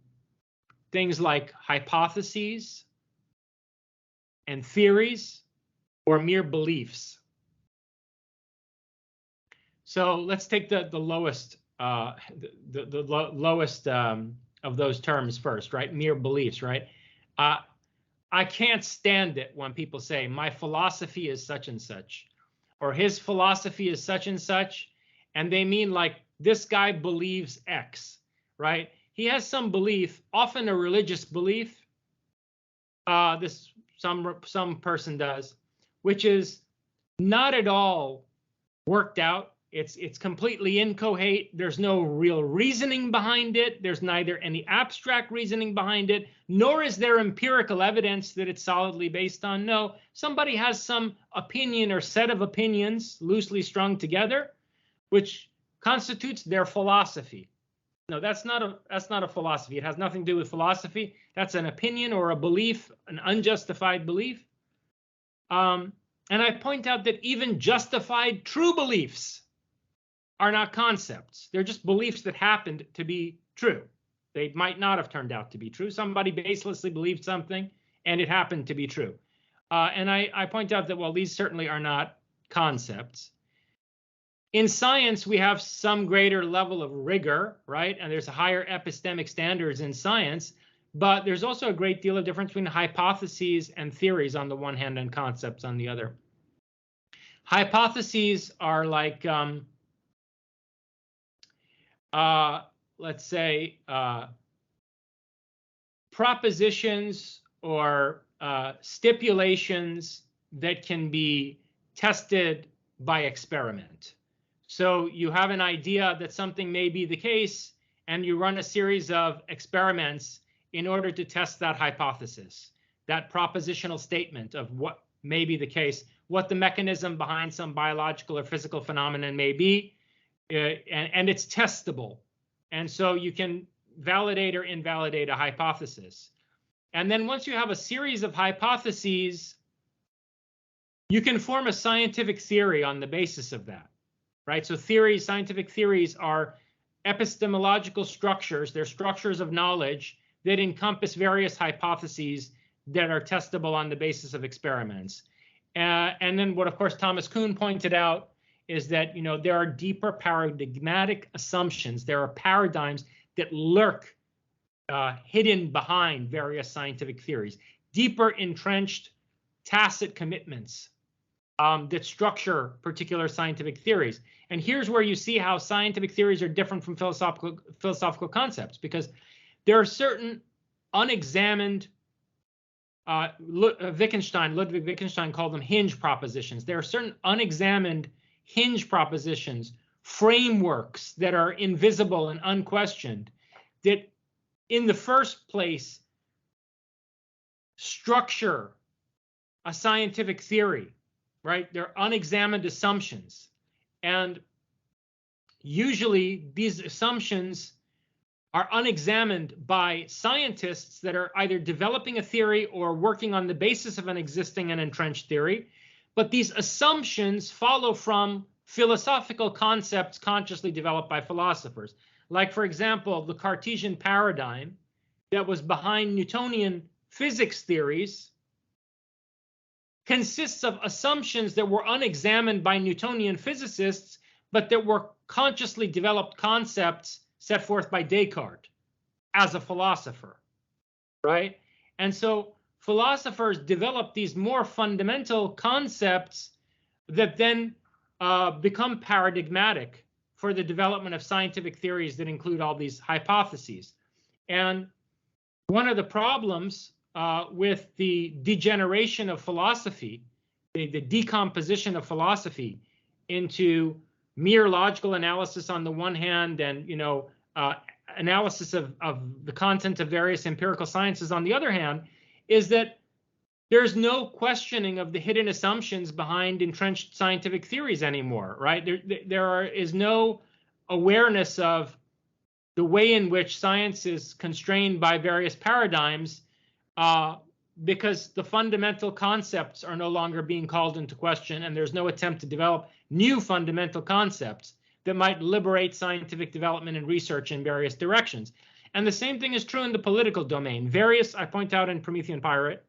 things like hypotheses and theories or mere beliefs. So let's take the lowest lowest of those terms first, right? Mere beliefs, right? I can't stand it when people say my philosophy is such and such, or his philosophy is such and such, and they mean like this guy believes X, right? He has some belief, often a religious belief. Some person does, which is not at all worked out. It's completely incoherent. There's no real reasoning behind it. There's neither any abstract reasoning behind it, nor is there empirical evidence that it's solidly based on. No, somebody has some opinion or set of opinions loosely strung together, which constitutes their philosophy. No, that's not a philosophy. It has nothing to do with philosophy. That's an opinion or a belief, an unjustified belief. And I point out that even justified true beliefs are not concepts. They're just beliefs that happened to be true. They might not have turned out to be true. Somebody baselessly believed something and it happened to be true. And I point out that, well, these certainly are not concepts. In science, we have some greater level of rigor, right? And there's a higher epistemic standards in science, but there's also a great deal of difference between hypotheses and theories on the one hand and concepts on the other. Hypotheses are like, let's say, propositions or stipulations that can be tested by experiment. So you have an idea that something may be the case, and you run a series of experiments in order to test that hypothesis, that propositional statement of what may be the case, what the mechanism behind some biological or physical phenomenon may be, and it's testable. And so you can validate or invalidate a hypothesis. And then once you have a series of hypotheses, you can form a scientific theory on the basis of that. Right, so theories, scientific theories are epistemological structures. They're structures of knowledge that encompass various hypotheses that are testable on the basis of experiments. And then what, of course, Thomas Kuhn pointed out is that, there are deeper paradigmatic assumptions. There are paradigms that lurk hidden behind various scientific theories, deeper entrenched tacit commitments that structure particular scientific theories. And here's where you see how scientific theories are different from philosophical concepts, because there are certain unexamined, Ludwig Wittgenstein called them hinge propositions. There are certain unexamined hinge propositions, frameworks that are invisible and unquestioned, that in the first place structure a scientific theory, right? They're unexamined assumptions. And usually these assumptions are unexamined by scientists that are either developing a theory or working on the basis of an existing and entrenched theory. But these assumptions follow from philosophical concepts consciously developed by philosophers. Like, for example, the Cartesian paradigm that was behind Newtonian physics theories consists of assumptions that were unexamined by Newtonian physicists, but that were consciously developed concepts set forth by Descartes as a philosopher, right? And so philosophers develop these more fundamental concepts that then become paradigmatic for the development of scientific theories that include all these hypotheses. And one of the problems with the degeneration of philosophy, the decomposition of philosophy into mere logical analysis on the one hand, and analysis of the content of various empirical sciences on the other hand, is that there's no questioning of the hidden assumptions behind entrenched scientific theories anymore, right? Is no awareness of the way in which science is constrained by various paradigms, because the fundamental concepts are no longer being called into question, and there's no attempt to develop new fundamental concepts that might liberate scientific development and research in various directions. And the same thing is true in the political domain. I point out in Promethean Pirate,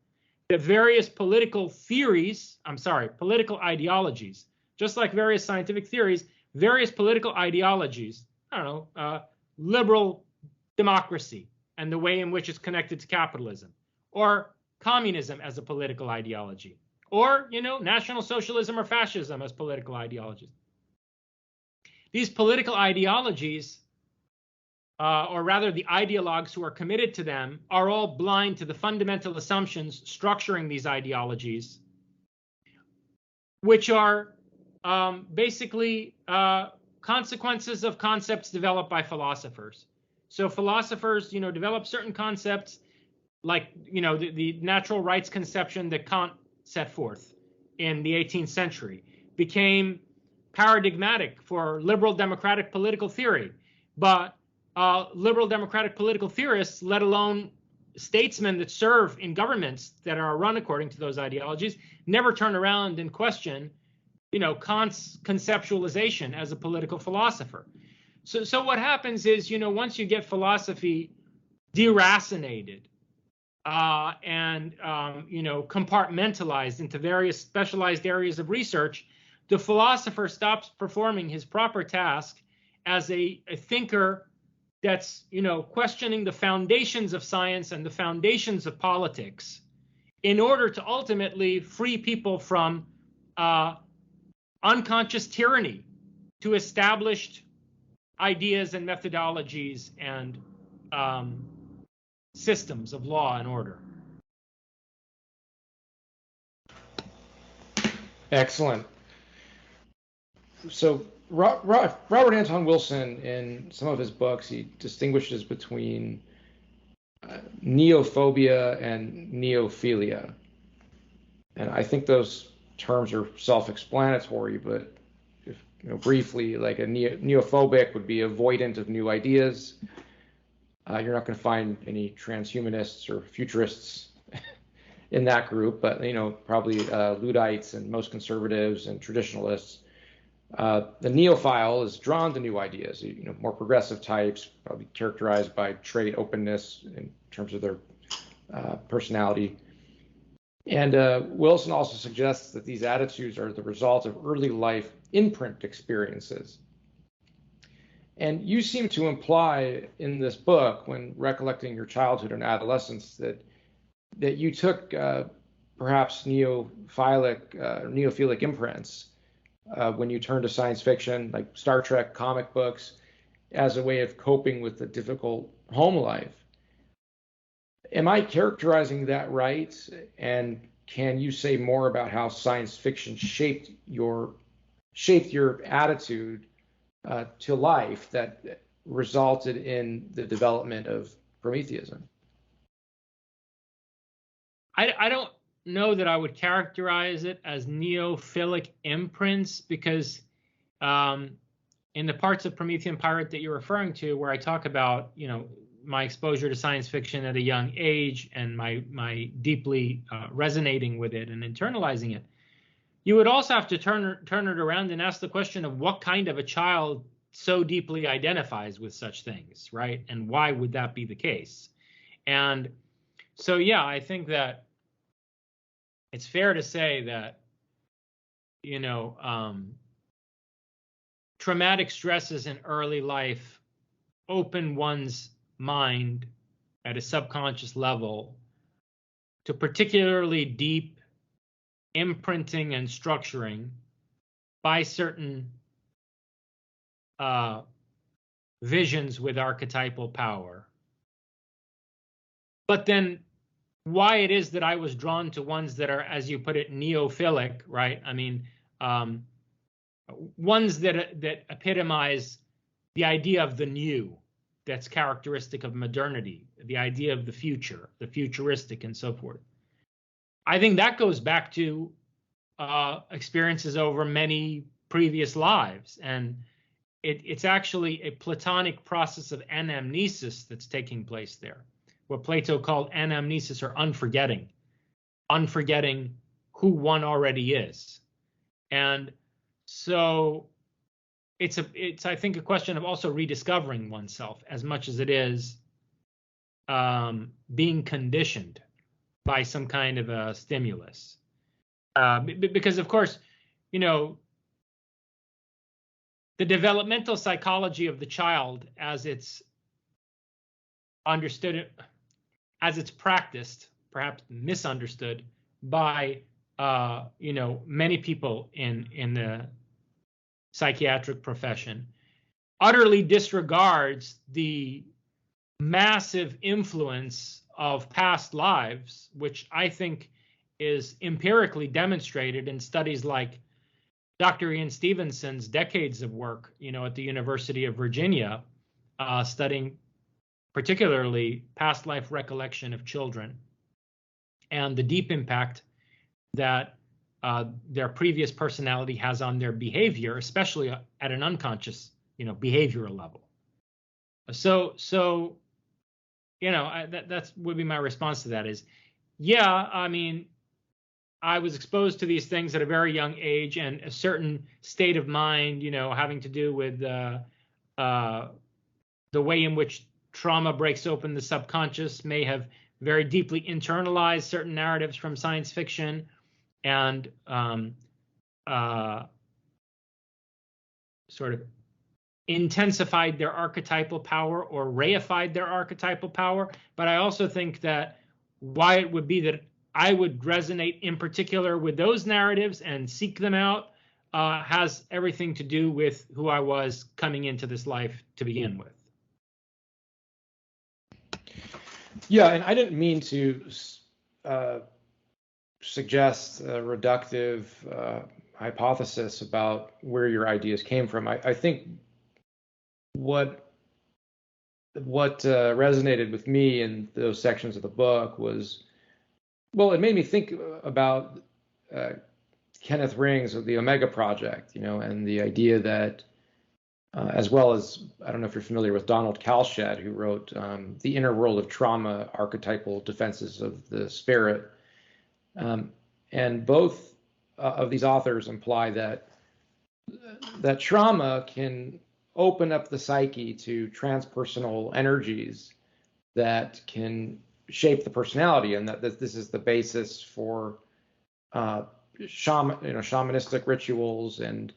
that various political ideologies, just like various scientific theories, various political ideologies, liberal democracy and the way in which it's connected to capitalism, or communism as a political ideology, or, National Socialism or fascism as political ideologies. These political ideologies, or rather the ideologues who are committed to them, are all blind to the fundamental assumptions structuring these ideologies, which are basically consequences of concepts developed by philosophers. So philosophers, develop certain concepts like, the natural rights conception that Kant set forth in the 18th century became paradigmatic for liberal democratic political theory. But liberal democratic political theorists, let alone statesmen that serve in governments that are run according to those ideologies, never turn around and question, Kant's conceptualization as a political philosopher. So what happens is, once you get philosophy deracinated and compartmentalized into various specialized areas of research, the philosopher stops performing his proper task as a thinker that's, questioning the foundations of science and the foundations of politics in order to ultimately free people from unconscious tyranny to established ideas and methodologies and systems of law and order. Excellent. So Robert Anton Wilson, in some of his books, he distinguishes between neophobia and neophilia. And I think those terms are self-explanatory, but briefly, like a neophobic would be avoidant of new ideas. You're not going to find any transhumanists or futurists in that group, but probably Luddites and most conservatives and traditionalists. The neophile is drawn to new ideas, more progressive types, probably characterized by trait openness in terms of their personality. And Wilson also suggests that these attitudes are the result of early life imprint experiences. And you seem to imply in this book, when recollecting your childhood and adolescence, that you took perhaps neophilic imprints when you turned to science fiction, like Star Trek comic books, as a way of coping with the difficult home life. Am I characterizing that right? And can you say more about how science fiction shaped your attitude to life that resulted in the development of Prometheanism? I don't know that I would characterize it as neophilic imprints, because in the parts of Promethean Pirate that you're referring to, where I talk about, my exposure to science fiction at a young age and my deeply resonating with it and internalizing it, you would also have to turn it around and ask the question of what kind of a child so deeply identifies with such things, right? And why would that be the case? And so, yeah, I think that it's fair to say that, traumatic stresses in early life open one's mind at a subconscious level to particularly deep imprinting and structuring by certain visions with archetypal power. But then why it is that I was drawn to ones that are, as you put it, neophilic, right? I mean, ones that epitomize the idea of the new, that's characteristic of modernity, the idea of the future, the futuristic, and so forth. I think that goes back to experiences over many previous lives, and it's actually a Platonic process of anamnesis that's taking place there, what Plato called anamnesis, or unforgetting who one already is. And so it's I think a question of also rediscovering oneself as much as it is being conditioned by some kind of a stimulus. Because of course, you know, the developmental psychology of the child as it's understood, as it's practiced, perhaps misunderstood by you know, many people in the psychiatric profession, utterly disregards the massive influence of past lives, which I think is empirically demonstrated in studies like Dr. Ian Stevenson's decades of work, you know, at the University of Virginia, studying particularly past life recollection of children and the deep impact that their previous personality has on their behavior, especially at an unconscious, you know, behavioral level. So, you know, that's would be my response to that is, yeah, I mean, I was exposed to these things at a very young age, and a certain state of mind, you know, having to do with the way in which trauma breaks open the subconscious may have very deeply internalized certain narratives from science fiction, and sort of intensified their archetypal power or reified their archetypal power. But I also think that why it would be that I would resonate in particular with those narratives and seek them out has everything to do with who I was coming into this life to begin with. Yeah, and I didn't mean to suggest a reductive hypothesis about where your ideas came from. I think what resonated with me in those sections of the book was, well, it made me think about Kenneth Ring's of the Omega Project, you know, and the idea that, as well as, I don't know if you're familiar with Donald Kalsched, who wrote The Inner World of Trauma, Archetypal Defenses of the Spirit. And both of these authors imply that trauma can open up the psyche to transpersonal energies that can shape the personality, and that this is the basis for shamanistic rituals and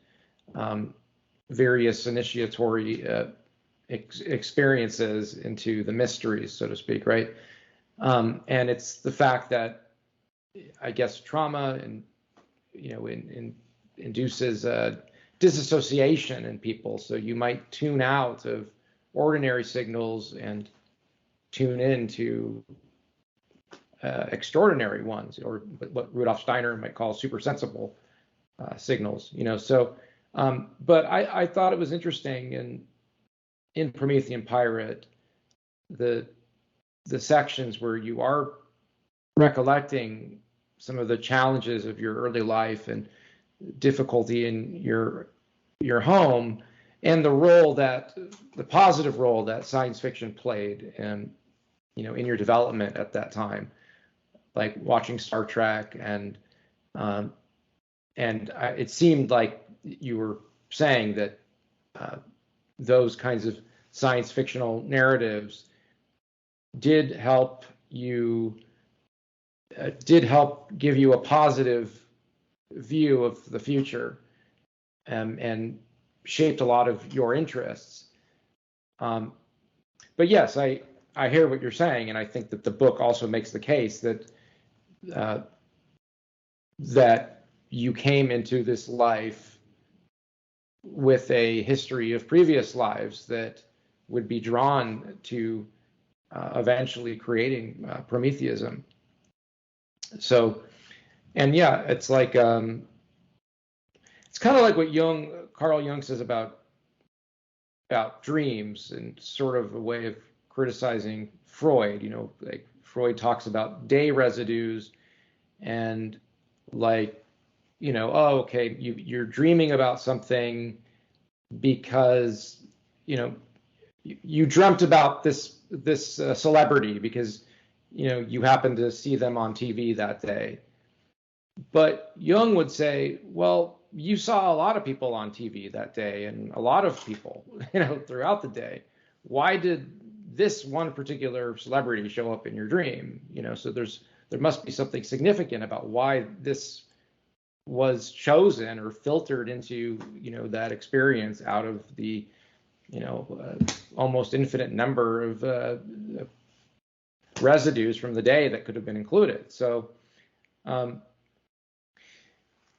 various initiatory experiences into the mysteries, so to speak, right? And it's the fact that, I guess, trauma and, you know, induces disassociation in people. So you might tune out of ordinary signals and tune into extraordinary ones, or what Rudolf Steiner might call supersensible signals. You know, so but I thought it was interesting in Promethean Pirate, the sections where you are recollecting some of the challenges of your early life and difficulty in your home, and the positive role that science fiction played, and, you know, in your development at that time, like watching Star Trek, and it seemed like you were saying that those kinds of science fictional narratives did help give you a positive view of the future, and shaped a lot of your interests. But yes, I hear what you're saying, and I think that the book also makes the case that that you came into this life with a history of previous lives that would be drawn to eventually creating Prometheism. So, and yeah, it's like it's kind of like what Carl Jung says about dreams, and sort of a way of criticizing Freud. You know, like Freud talks about day residues and like, oh, okay, you're dreaming about something because, you dreamt about this celebrity because, you happened to see them on TV that day. But Jung would say, well, you saw a lot of people on TV that day and a lot of people, throughout the day. Why did this one particular celebrity show up in your dream? So there must be something significant about why this was chosen or filtered into, that experience out of the, almost infinite number of residues from the day that could have been included. So,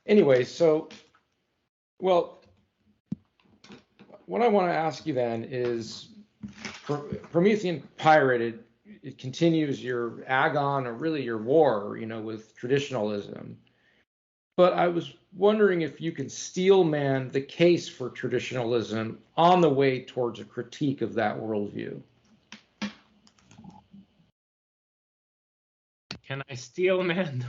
anyway, well, what I want to ask you then is, Promethean Pirate, it continues your agon, or really your war, with traditionalism. But I was wondering if you can steelman the case for traditionalism on the way towards a critique of that worldview. Can I steelman?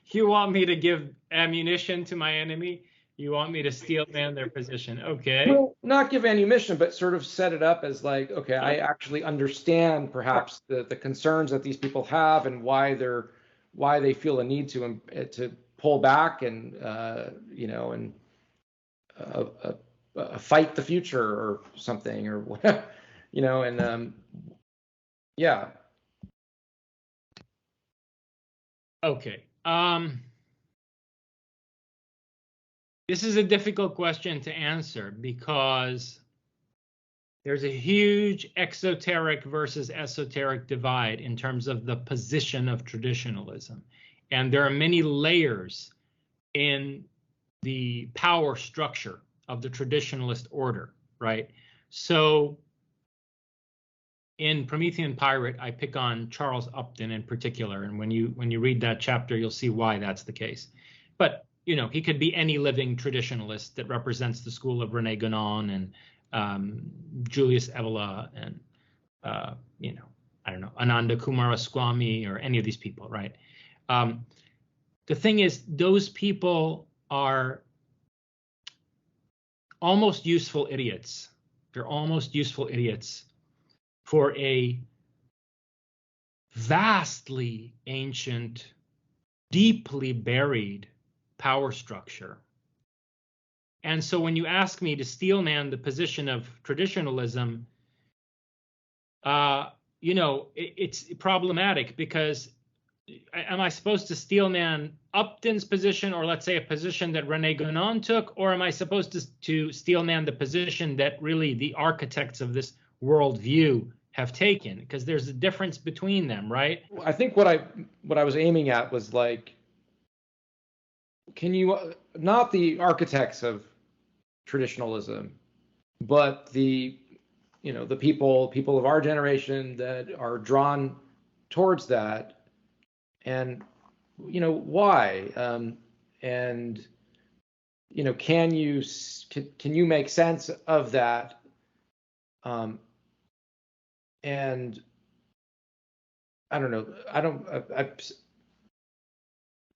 You want me to give ammunition to my enemy? You want me to steelman their position? Okay. Well, not give ammunition, but sort of set it up as like, okay, I actually understand perhaps the concerns that these people have and why they feel a need to pull back and and fight the future or something, or whatever, and yeah. Okay. This is a difficult question to answer because there's a huge exoteric versus esoteric divide in terms of the position of traditionalism. And there are many layers in the power structure of the traditionalist order, right? So in Promethean Pirate, I pick on Charles Upton in particular, and when you read that chapter, you'll see why that's the case. But he could be any living traditionalist that represents the school of René Guénon and Julius Evola and I don't know, Ananda Kumaraswamy or any of these people, right? The thing is, those people are almost useful idiots. They're almost useful idiots for a vastly ancient, deeply buried power structure. And so when you ask me to steelman the position of traditionalism, it's problematic because am I supposed to steelman Upton's position, or let's say a position that René Guénon took, or am I supposed to steelman the position that really the architects of this worldview have taken? Because there's a difference between them, right? I think what I was aiming at was like, can you not the architects of traditionalism, but the people of our generation that are drawn towards that, and why, and can you make sense of that, and I don't know,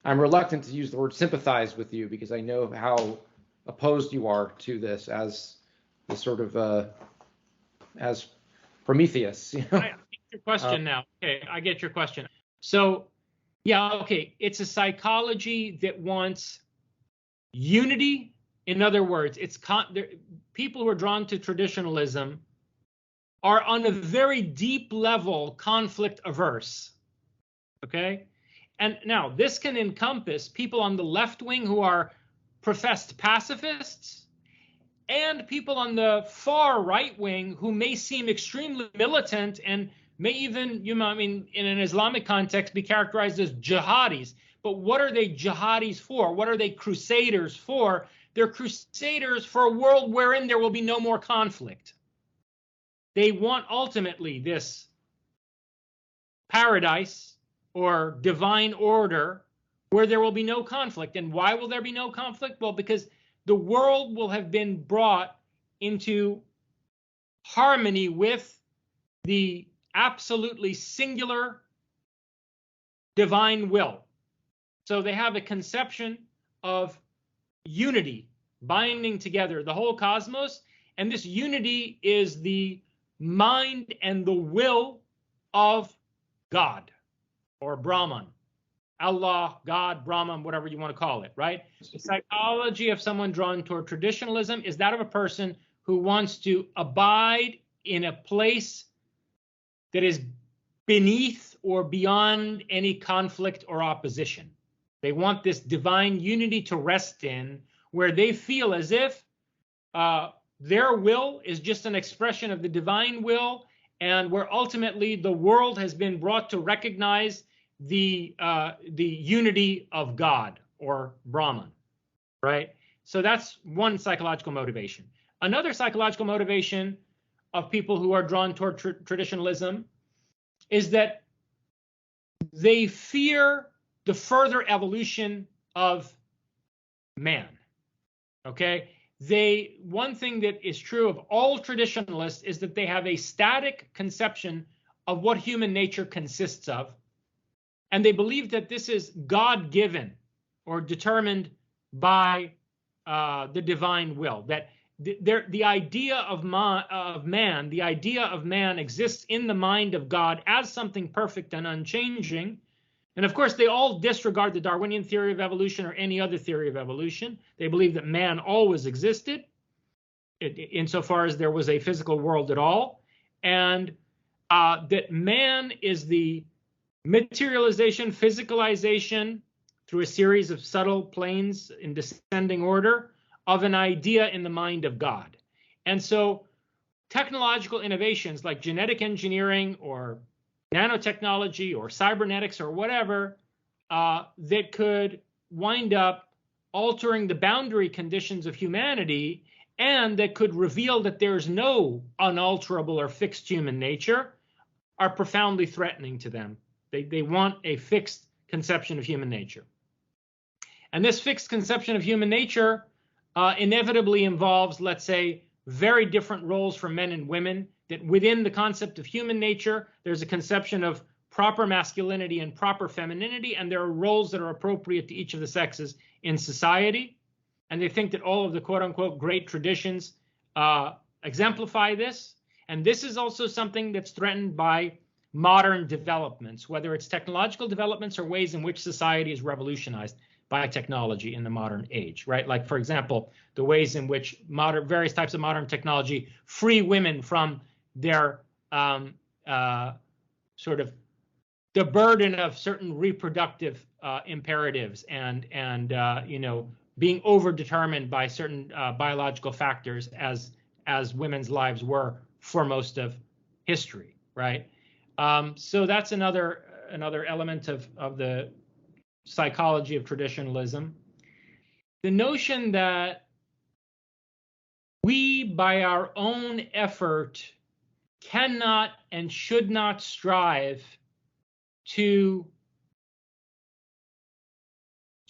I'm reluctant to use the word sympathize with you because I know how opposed you are to this as the sort of as Prometheus. I get your question now. Okay, I get your question. So, yeah, okay, it's a psychology that wants unity. In other words, people who are drawn to traditionalism are on a very deep level conflict averse. Okay? And now this can encompass people on the left wing who are professed pacifists, and people on the far right wing who may seem extremely militant and may even, in an Islamic context, be characterized as jihadis. But what are they jihadis for? What are they crusaders for? They're crusaders for a world wherein there will be no more conflict. They want ultimately this paradise or divine order where there will be no conflict. And why will there be no conflict? Well, because the world will have been brought into harmony with the absolutely singular divine will. So they have a conception of unity, binding together the whole cosmos. And this unity is the mind and the will of God or Brahman. Allah, God, Brahman, whatever you want to call it, right? The psychology of someone drawn toward traditionalism is that of a person who wants to abide in a place that is beneath or beyond any conflict or opposition. They want this divine unity to rest in, where they feel as if their will is just an expression of the divine will, and where ultimately the world has been brought to recognize the unity of God or Brahman, right? So that's one psychological motivation. Another psychological motivation of people who are drawn toward traditionalism is that they fear the further evolution of man. Okay? One thing that is true of all traditionalists is that they have a static conception of what human nature consists of. And they believe that this is God-given or determined by the divine will. That the idea of man, the idea of man exists in the mind of God as something perfect and unchanging. And of course, they all disregard the Darwinian theory of evolution or any other theory of evolution. They believe that man always existed, insofar as there was a physical world at all, and that man is the materialization, physicalization, through a series of subtle planes in descending order, of an idea in the mind of God. And so technological innovations like genetic engineering or nanotechnology or cybernetics or whatever that could wind up altering the boundary conditions of humanity and that could reveal that there's no unalterable or fixed human nature are profoundly threatening to them. They want a fixed conception of human nature. And this fixed conception of human nature inevitably involves, let's say, very different roles for men and women, that within the concept of human nature, there's a conception of proper masculinity and proper femininity, and there are roles that are appropriate to each of the sexes in society. And they think that all of the quote-unquote great traditions exemplify this. And this is also something that's threatened by modern developments, whether it's technological developments or ways in which society is revolutionized by technology in the modern age, right? Like, for example, the ways in which various types of modern technology free women from their sort of the burden of certain reproductive imperatives and being overdetermined by certain biological factors as women's lives were for most of history, right? So that's another element of the psychology of traditionalism. The notion that we, by our own effort, cannot and should not strive to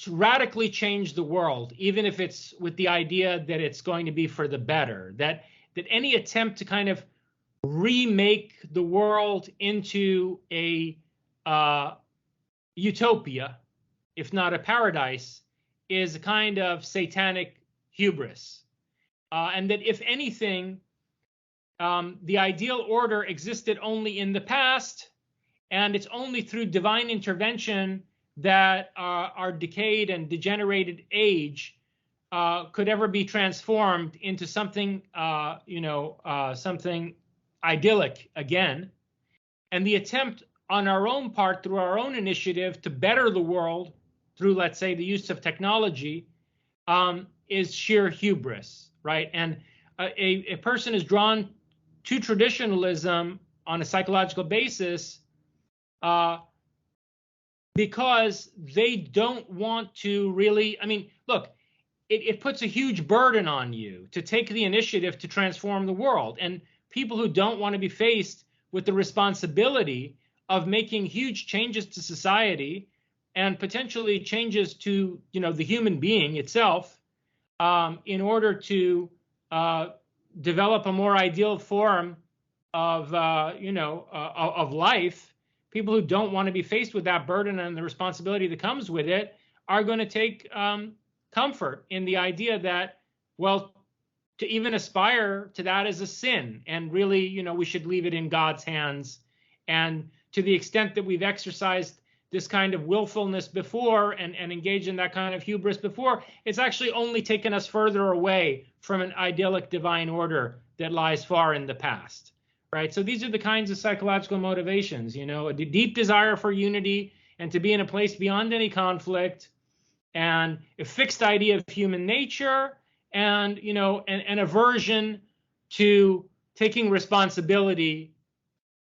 radically change the world, even if it's with the idea that it's going to be for the better, that any attempt to kind of remake the world into a utopia, if not a paradise, is a kind of satanic hubris. And that if anything, the ideal order existed only in the past, and it's only through divine intervention that our decayed and degenerated age could ever be transformed into something, something idyllic again. And the attempt on our own part, through our own initiative, to better the world through, let's say, the use of technology, is sheer hubris, right? And a person is drawn to traditionalism on a psychological basis because they don't want to really, look, it puts a huge burden on you to take the initiative to transform the world. And people who don't want to be faced with the responsibility of making huge changes to society and potentially changes to, the human being itself, in order to develop a more ideal form of, of life. People who don't want to be faced with that burden and the responsibility that comes with it are going to take comfort in the idea that, well, to even aspire to that is a sin, and really, we should leave it in God's hands. And to the extent that we've exercised this kind of willfulness before and engaged in that kind of hubris before, it's actually only taken us further away from an idyllic divine order that lies far in the past, right? So these are the kinds of psychological motivations, a deep desire for unity and to be in a place beyond any conflict, and a fixed idea of human nature, and an aversion to taking responsibility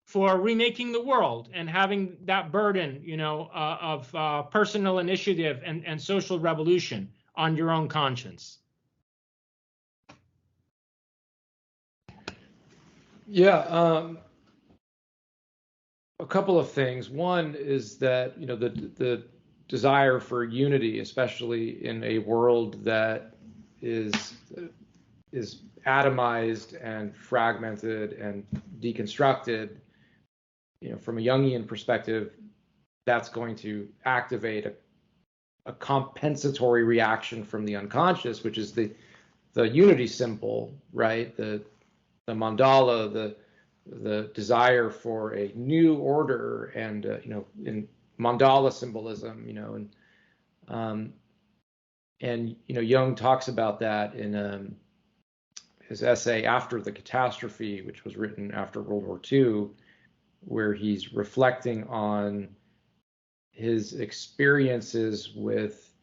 for remaking the world and having that burden, of personal initiative and social revolution on your own conscience. Yeah, a couple of things. One is that the desire for unity, especially in a world that is atomized and fragmented and deconstructed, from a Jungian perspective, that's going to activate a compensatory reaction from the unconscious, which is the unity symbol, right? The mandala, the desire for a new order, and in mandala symbolism, and Jung talks about that in his essay After the Catastrophe, which was written after World War II, where he's reflecting on his experiences with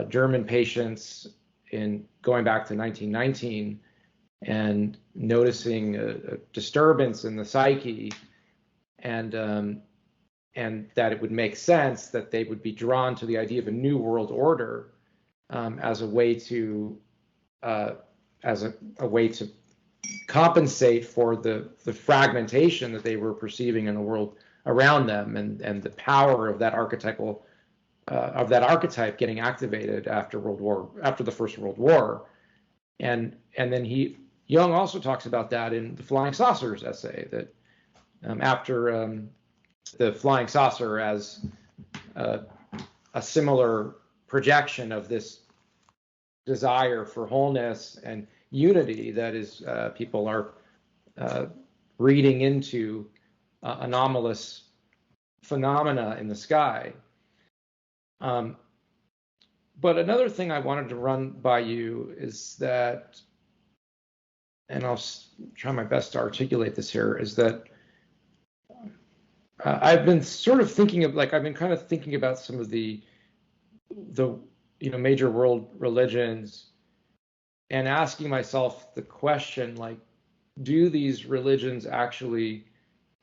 German patients in going back to 1919 and noticing a disturbance in the psyche, and that it would make sense that they would be drawn to the idea of a new world order as a way to compensate for the fragmentation that they were perceiving in the world around them, and the power of that archetype getting activated after the First World War. And then Jung also talks about that in the Flying Saucers essay, that after the flying saucer as a similar projection of this desire for wholeness and unity that is people are reading into anomalous phenomena in the sky. But another thing I wanted to run by you is that, and I'll try my best to articulate this here, is that I've been sort of thinking about some of the major world religions, and asking myself the question, like, do these religions actually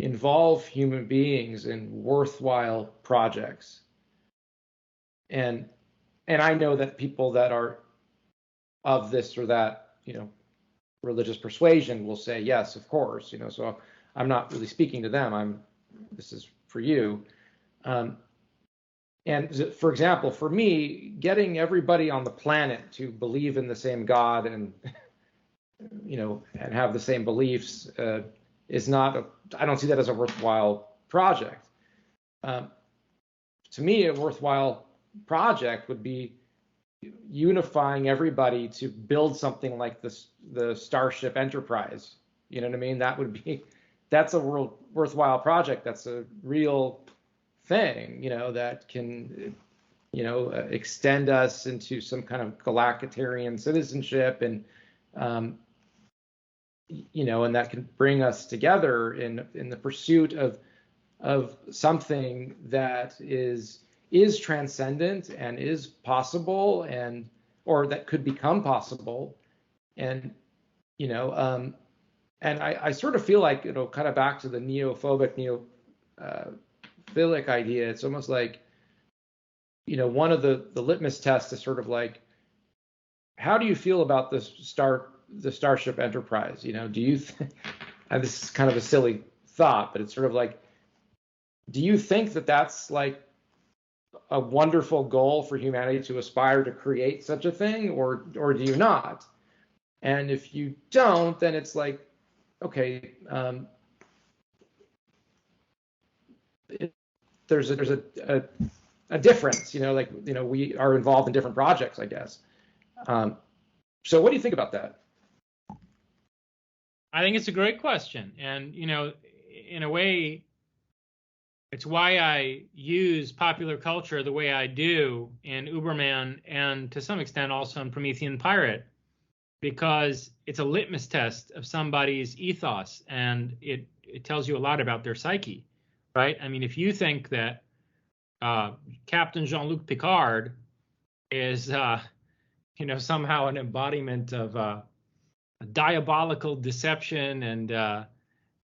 involve human beings in worthwhile projects? And I know that people that are of this or that, religious persuasion will say, yes, of course, so I'm not really speaking to them. This is for you. And for example, for me, getting everybody on the planet to believe in the same God and, and have the same beliefs is not, I don't see that as a worthwhile project. To me, a worthwhile project would be unifying everybody to build something like the Starship Enterprise. You know what I mean? That's a worthwhile project. That's a real thing, that can, extend us into some kind of galactarian citizenship, and, and that can bring us together in the pursuit of something that is transcendent and is possible, or that could become possible. And, and I sort of feel like, kind of back to the neophobic, neophilic idea. It's almost like, one of the litmus tests is sort of like, how do you feel about the Starship Enterprise? Do you and this is kind of a silly thought, but it's sort of like, do you think that that's like a wonderful goal for humanity to aspire to create such a thing, or do you not? And if you don't, then it's like, okay, there's a a difference. Like we are involved in different projects, I guess. So what do you think about that? I think it's a great question, and in a way, it's why I use popular culture the way I do in Uberman, and to some extent also in Promethean Pirate, because it's a litmus test of somebody's ethos, and it tells you a lot about their psyche, right? I mean, if you think that Captain Jean-Luc Picard is, somehow an embodiment of a diabolical deception and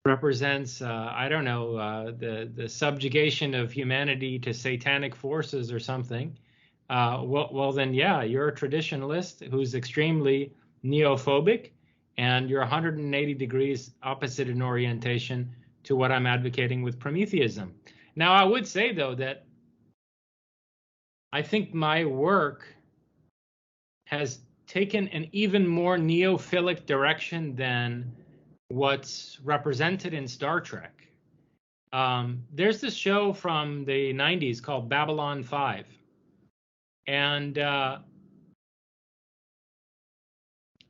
represents, the subjugation of humanity to satanic forces or something, well, then, yeah, you're a traditionalist who's extremely neophobic, and you're 180 degrees opposite in orientation to what I'm advocating with Prometheism. Now, I would say, though, that I think my work has taken an even more neophilic direction than what's represented in Star Trek. There's this show from the 90s called Babylon 5. And I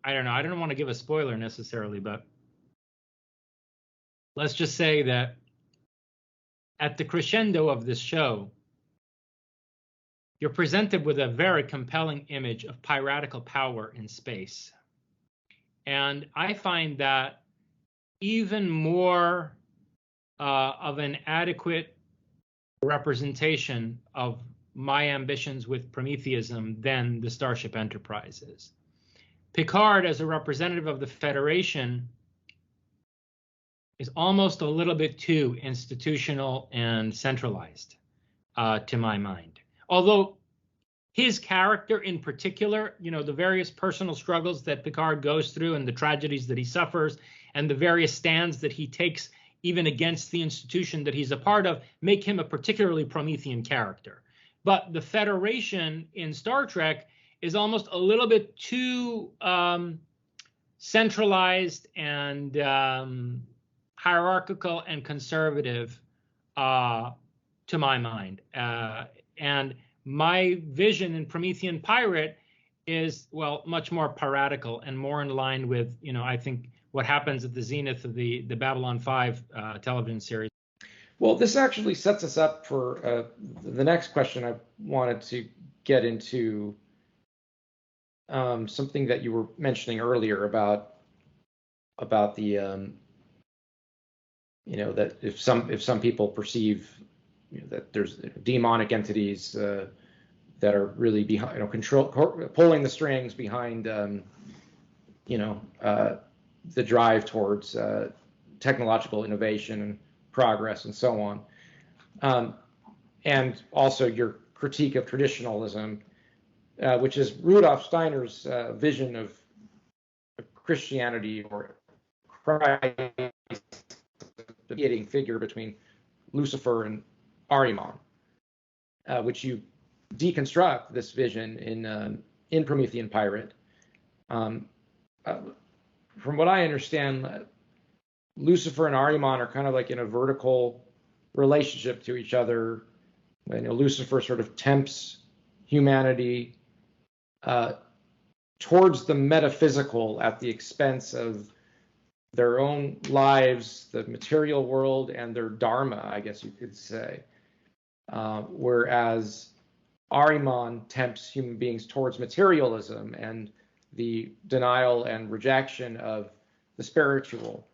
don't know, I don't want to give a spoiler necessarily, but let's just say that at the crescendo of this show, you're presented with a very compelling image of piratical power in space. And I find that even more of an adequate representation of my ambitions with Prometheism than the Starship Enterprise is. Picard, as a representative of the Federation, is almost a little bit too institutional and centralized, to my mind. Although his character in particular, the various personal struggles that Picard goes through and the tragedies that he suffers and the various stands that he takes even against the institution that he's a part of, make him a particularly Promethean character. But the Federation in Star Trek is almost a little bit too centralized and hierarchical and conservative to my mind. And my vision in Promethean Pirate is, well, much more piratical and more in line with, I think what happens at the zenith of the Babylon 5 television series. Well, this actually sets us up for the next question. I wanted to get into something that you were mentioning earlier about the that if some people perceive that there's demonic entities that are really behind, pulling the strings behind the drive towards technological innovation and progress and so on, and also your critique of traditionalism, which is Rudolf Steiner's vision of Christianity or Christ, the mediating figure between Lucifer and Ahriman, which you deconstruct this vision in Promethean Pirate. From what I understand, Lucifer and Ahriman are kind of like in a vertical relationship to each other. Lucifer sort of tempts humanity towards the metaphysical at the expense of their own lives, the material world, and their dharma, I guess you could say. Whereas Ahriman tempts human beings towards materialism and the denial and rejection of the spiritual.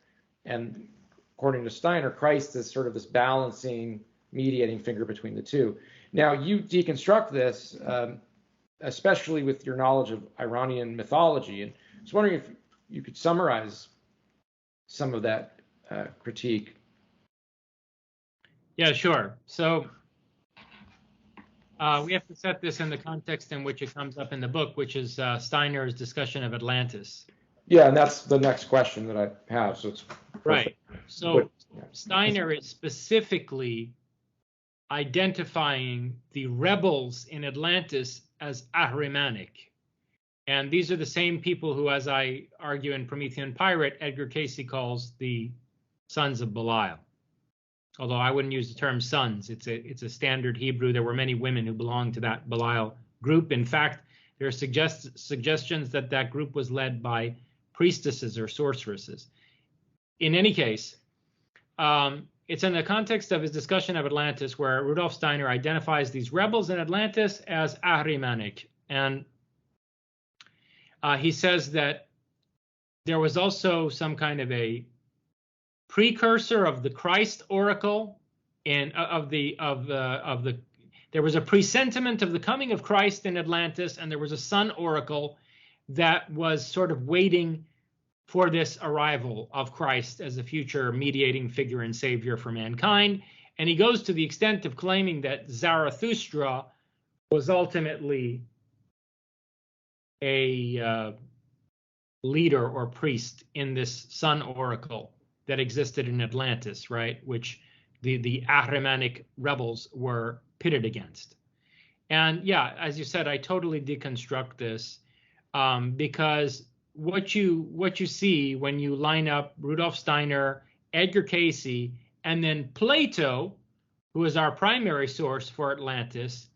And according to Steiner, Christ is sort of this balancing, mediating figure between the two. Now, you deconstruct this, especially with your knowledge of Iranian mythology. And I was wondering if you could summarize some of that critique. Yeah, sure. So we have to set this in the context in which it comes up in the book, which is Steiner's discussion of Atlantis. Yeah, and that's the next question that I have. So it's perfect. Right. So Steiner is specifically identifying the rebels in Atlantis as Ahrimanic. And these are the same people who, as I argue in Promethean Pirate, Edgar Casey calls the sons of Belial. although I wouldn't use the term sons. It's a standard Hebrew. There were many women who belonged to that Belial group. In fact, there are suggestions that that group was led by priestesses or sorceresses. In any case, it's in the context of his discussion of Atlantis where Rudolf Steiner identifies these rebels in Atlantis as Ahrimanic. And he says that there was also some kind of a precursor of the Christ oracle and there was a presentiment of the coming of Christ in Atlantis, and there was a sun oracle that was sort of waiting for this arrival of Christ as a future mediating figure and savior for mankind. And he goes to the extent of claiming that Zarathustra was ultimately a leader or priest in this sun oracle that existed in Atlantis, right? Which the Ahrimanic rebels were pitted against. And yeah, as you said, I totally deconstruct this because what you see when you line up Rudolf Steiner, Edgar Cayce, and then Plato, who is our primary source for Atlantis,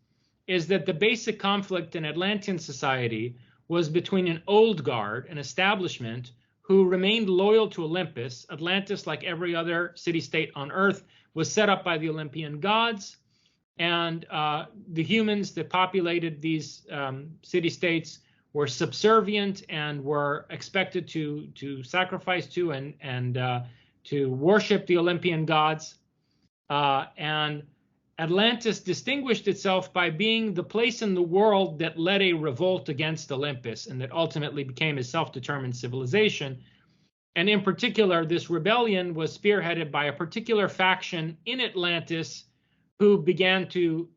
is that the basic conflict in Atlantean society was between an old guard, an establishment, who remained loyal to Olympus. Atlantis, like every other city-state on Earth, was set up by the Olympian gods, and the humans that populated these city-states were subservient and were expected to sacrifice to and to worship the Olympian gods. And Atlantis distinguished itself by being the place in the world that led a revolt against Olympus and that ultimately became a self-determined civilization. And in particular, this rebellion was spearheaded by a particular faction in Atlantis who began to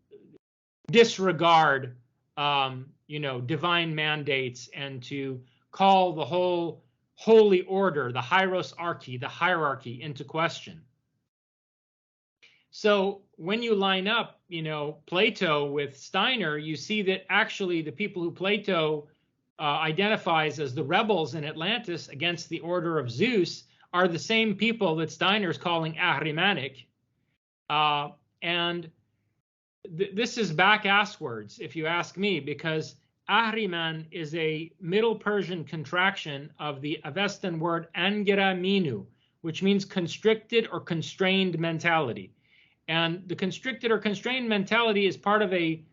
disregard, divine mandates and to call the whole holy order, the hierarchy, the hierarchy into question. So when you line up, Plato with Steiner, you see that actually the people who Plato identifies as the rebels in Atlantis against the order of Zeus are the same people that Steiner's calling Ahrimanic. And this is back-asswards, if you ask me, because Ahriman is a Middle Persian contraction of the Avestan word Angira Minu, which means constricted or constrained mentality. And the constricted or constrained mentality is part of a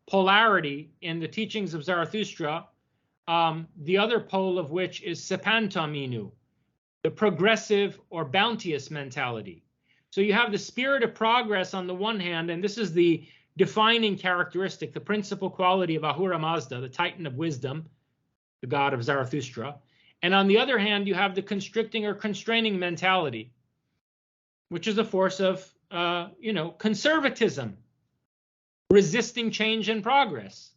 polarity in the teachings of Zarathustra, the other pole of which is Sepantaminu, the progressive or bounteous mentality. So you have the spirit of progress on the one hand, and this is the defining characteristic, the principal quality of Ahura Mazda, the Titan of wisdom, the god of Zarathustra. And on the other hand, you have the constricting or constraining mentality, which is a force of conservatism, resisting change and progress.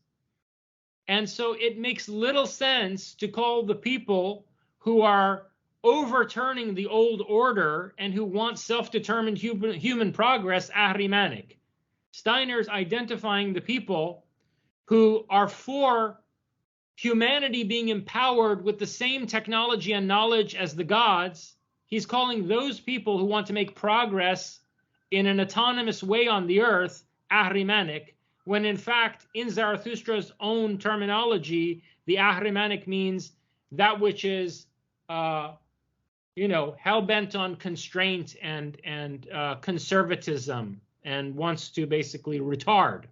And so it makes little sense to call the people who are overturning the old order and who want self-determined human progress Ahrimanic. Steiner's identifying the people who are for humanity being empowered with the same technology and knowledge as the gods. He's calling those people who want to make progress in an autonomous way on the earth Ahrimanic, when in fact, in Zarathustra's own terminology, the Ahrimanic means that which is, hell-bent on constraint and conservatism, and wants to basically retard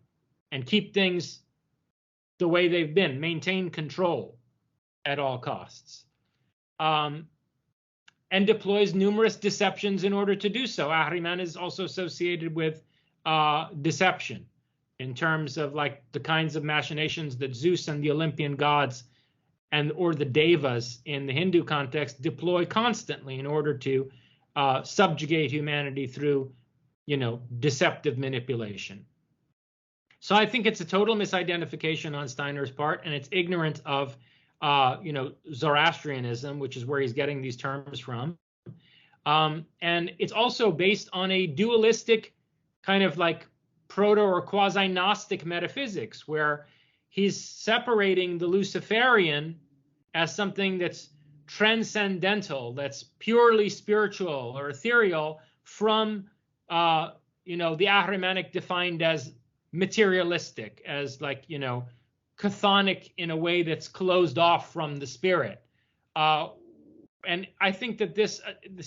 and keep things the way they've been, maintain control at all costs, and deploys numerous deceptions in order to do so. Ahriman is also associated with deception in terms of like the kinds of machinations that Zeus and the Olympian gods or the devas in the Hindu context deploy constantly in order to subjugate humanity through, deceptive manipulation. So I think it's a total misidentification on Steiner's part, and it's ignorant of, Zoroastrianism, which is where he's getting these terms from. And it's also based on a dualistic kind of like proto or quasi-Gnostic metaphysics, where he's separating the Luciferian as something that's transcendental, that's purely spiritual or ethereal, from the Ahrimanic defined as materialistic, as like, chthonic in a way that's closed off from the spirit. And I think that this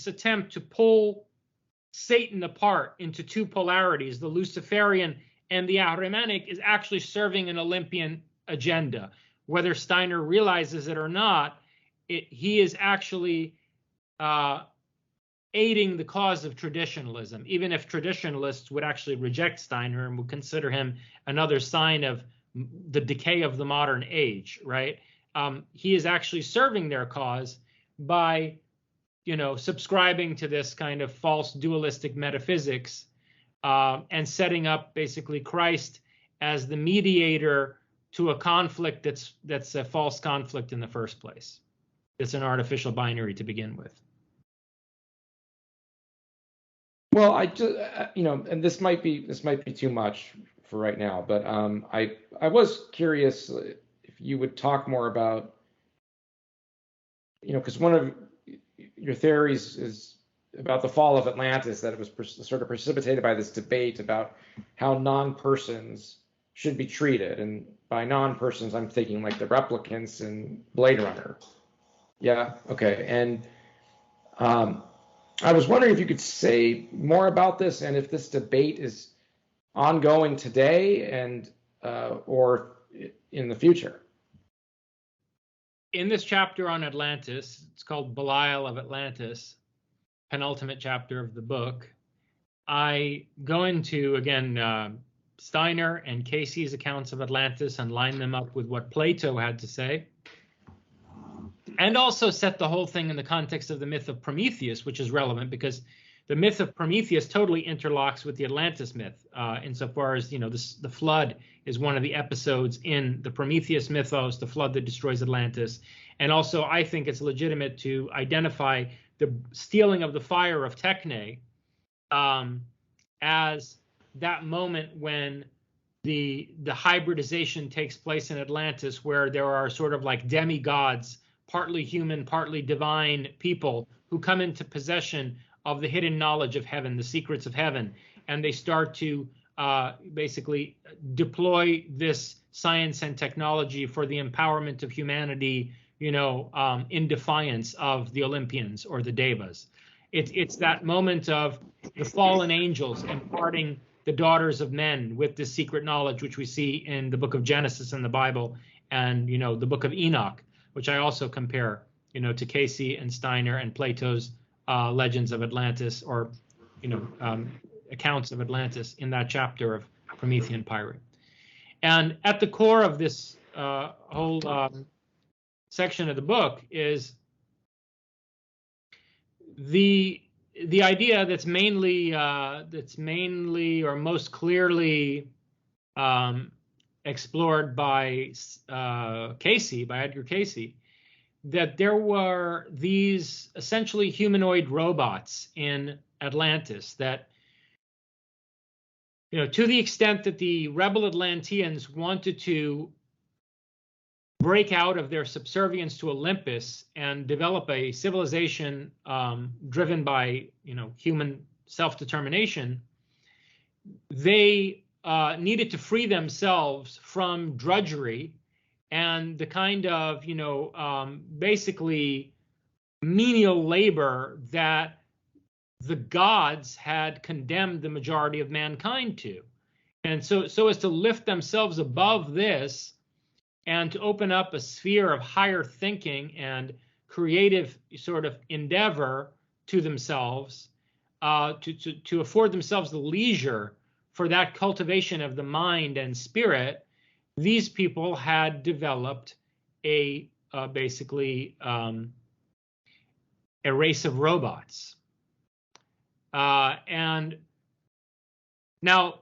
attempt to pull Satan apart into two polarities, the Luciferian and the Ahrimanic, is actually serving an Olympian agenda. Whether Steiner realizes it or not, he is actually aiding the cause of traditionalism, even if traditionalists would actually reject Steiner and would consider him another sign of the decay of the modern age, right? He is actually serving their cause by, subscribing to this kind of false dualistic metaphysics, and setting up basically Christ as the mediator to a conflict that's a false conflict in the first place. It's an artificial binary to begin with. Well, I just, and this might be too much for right now, but I was curious if you would talk more about, because one of your theories is about the fall of Atlantis, that it was sort of precipitated by this debate about how non-persons should be treated, and by non-persons I'm thinking like the replicants in Blade Runner. Yeah, okay, and I was wondering if you could say more about this, and if this debate is ongoing today and or in the future. In this chapter on Atlantis, it's called Belial of Atlantis, penultimate chapter of the book, I go into, again, Steiner and Casey's accounts of Atlantis and line them up with what Plato had to say, and also set the whole thing in the context of the myth of Prometheus, which is relevant because the myth of Prometheus totally interlocks with the Atlantis myth, insofar as, the flood is one of the episodes in the Prometheus mythos, the flood that destroys Atlantis. And also, I think it's legitimate to identify the stealing of the fire of Techne as that moment when the hybridization takes place in Atlantis, where there are sort of like demigods, partly human, partly divine people who come into possession of the hidden knowledge of heaven, the secrets of heaven, and they start to basically deploy this science and technology for the empowerment of humanity, in defiance of the Olympians or the Devas. It's that moment of the fallen angels imparting the daughters of men with this secret knowledge, which we see in the book of Genesis in the Bible, and the book of Enoch, which I also compare, to Casey and Steiner and Plato's legends of Atlantis, or accounts of Atlantis in that chapter of Promethean Pirate. And at the core of this whole section of the book is the idea that's mainly or most clearly explored by Edgar Casey, that there were these essentially humanoid robots in Atlantis that, to the extent that the rebel Atlanteans wanted to break out of their subservience to Olympus and develop a civilization driven by, human self-determination, they needed to free themselves from drudgery and the kind of, basically menial labor that the gods had condemned the majority of mankind to. And so as to lift themselves above this and to open up a sphere of higher thinking and creative sort of endeavor to themselves, to afford themselves the leisure for that cultivation of the mind and spirit, these people had developed basically a race of robots. And now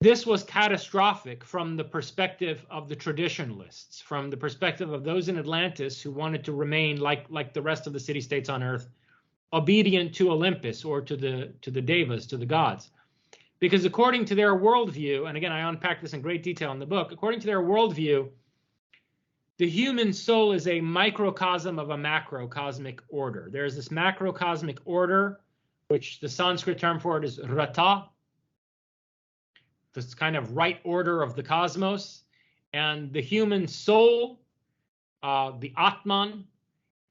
this was catastrophic from the perspective of the traditionalists, from the perspective of those in Atlantis who wanted to remain like the rest of the city-states on Earth, obedient to Olympus or to the devas, to the gods. Because according to their worldview, and again, I unpack this in great detail in the book, according to their worldview, the human soul is a microcosm of a macrocosmic order. There's this macrocosmic order which the Sanskrit term for it is rata, this kind of right order of the cosmos. And the human soul, the Atman,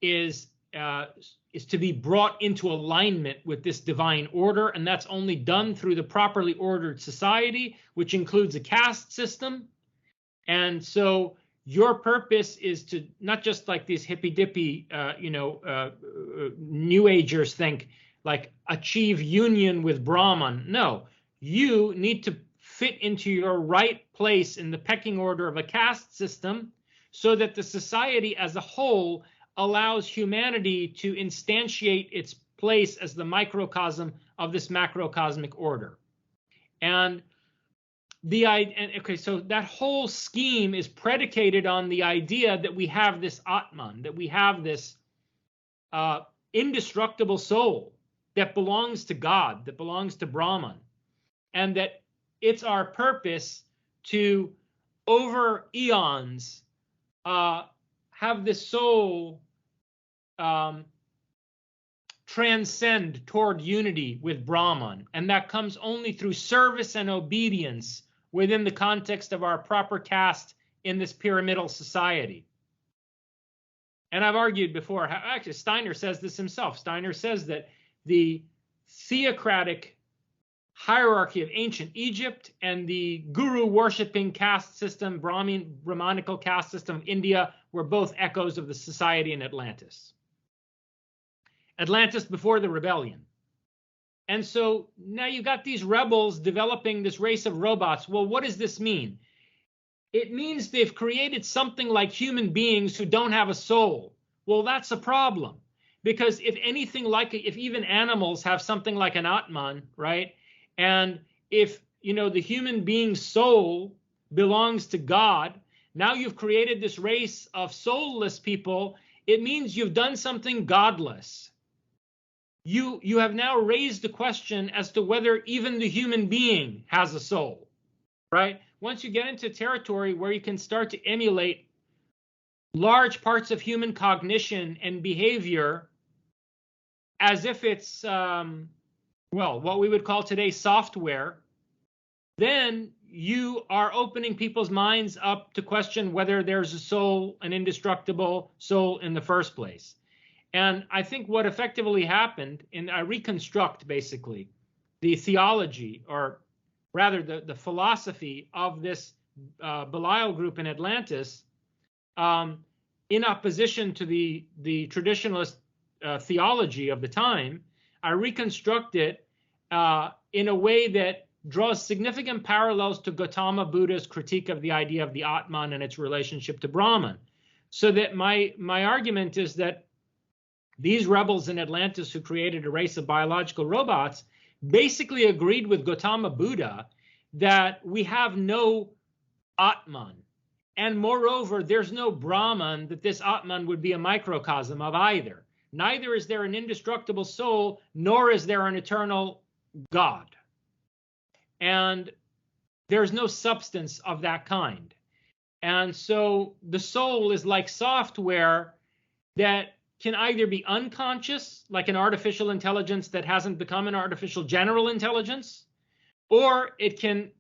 is to be brought into alignment with this divine order, and that's only done through the properly ordered society, which includes a caste system. And so your purpose is to not just like these hippy-dippy, New Agers think, like achieve union with Brahman. No, you need to fit into your right place in the pecking order of a caste system so that the society as a whole allows humanity to instantiate its place as the microcosm of this macrocosmic order. And so that whole scheme is predicated on the idea that we have this Atman, that we have this indestructible soul that belongs to God, that belongs to Brahman, and that it's our purpose to, over eons, have this soul transcend toward unity with Brahman. And that comes only through service and obedience within the context of our proper caste in this pyramidal society. And I've argued before, actually Steiner says this himself. Steiner says that the theocratic hierarchy of ancient Egypt and the guru-worshipping caste system, Brahmanical caste system of India, were both echoes of the society in Atlantis. Atlantis before the rebellion. And so now you've got these rebels developing this race of robots. Well, what does this mean? It means they've created something like human beings who don't have a soul. Well, that's a problem. Because if anything like it, if even animals have something like an Atman, right? And if, the human being's soul belongs to God, now you've created this race of soulless people. It means you've done something godless. You have now raised the question as to whether even the human being has a soul, right? Once you get into territory where you can start to emulate large parts of human cognition and behavior as if it's, what we would call today software, then you are opening people's minds up to question whether there's a soul, an indestructible soul in the first place. And I think what effectively happened, and I reconstruct basically the theology, or rather the philosophy of this Belial group in Atlantis, in opposition to the traditionalist theology of the time. I reconstruct it in a way that draws significant parallels to Gautama Buddha's critique of the idea of the Atman and its relationship to Brahman. So that my argument is that these rebels in Atlantis who created a race of biological robots basically agreed with Gautama Buddha that we have no Atman. And moreover, there's no Brahman that this Atman would be a microcosm of either. Neither is there an indestructible soul, nor is there an eternal God. And there's no substance of that kind. And so the soul is like software that can either be unconscious, like an artificial intelligence that hasn't become an artificial general intelligence, or it can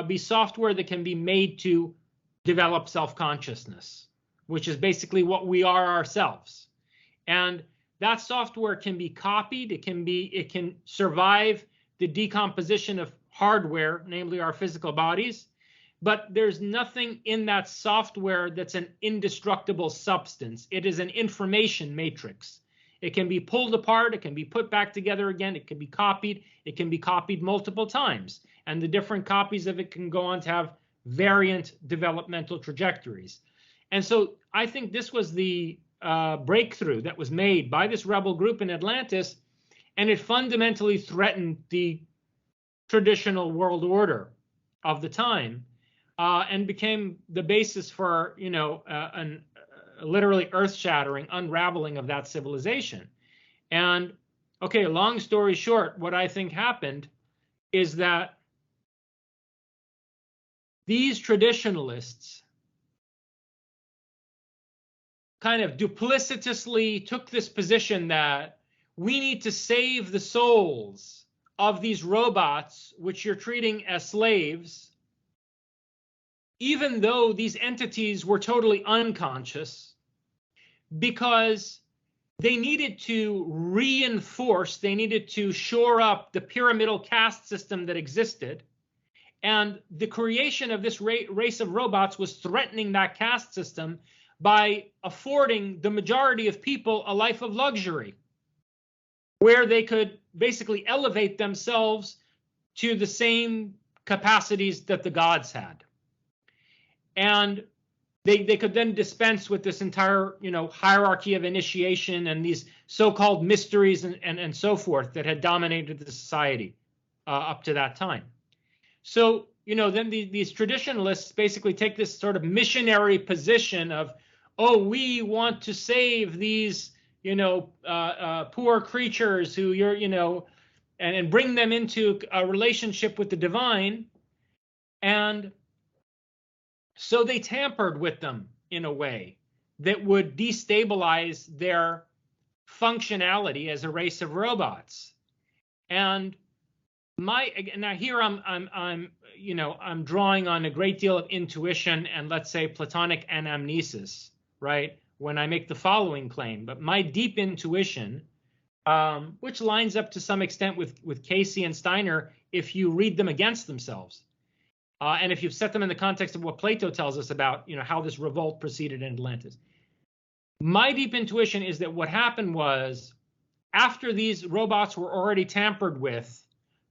be software that can be made to develop self-consciousness, which is basically what we are ourselves. And that software can be copied. It can survive the decomposition of hardware, namely our physical bodies. But there's nothing in that software that's an indestructible substance. It is an information matrix. It can be pulled apart. It can be put back together again. It can be copied. It can be copied multiple times. And the different copies of it can go on to have variant developmental trajectories. And so I think this was the breakthrough that was made by this rebel group in Atlantis, and it fundamentally threatened the traditional world order of the time, and became the basis for, an literally earth-shattering unraveling of that civilization. And okay, long story short, what I think happened is that these traditionalists kind of duplicitously took this position that we need to save the souls of these robots, which you're treating as slaves, even though these entities were totally unconscious, because they needed to reinforce, they needed to shore up the pyramidal caste system that existed. And the creation of this race of robots was threatening that caste system by affording the majority of people a life of luxury, where they could basically elevate themselves to the same capacities that the gods had. And they could then dispense with this entire, hierarchy of initiation and these so-called mysteries and so forth that had dominated the society up to that time. So, then these traditionalists basically take this sort of missionary position of, oh, we want to save these, poor creatures who and bring them into a relationship with the divine. And so they tampered with them in a way that would destabilize their functionality as a race of robots. And now here I'm drawing on a great deal of intuition and, let's say, Platonic anamnesis, right, when I make the following claim. But my deep intuition, which lines up to some extent with Casey and Steiner if you read them against themselves, and if you set them in the context of what Plato tells us about, how this revolt proceeded in Atlantis. My deep intuition is that what happened was, after these robots were already tampered with,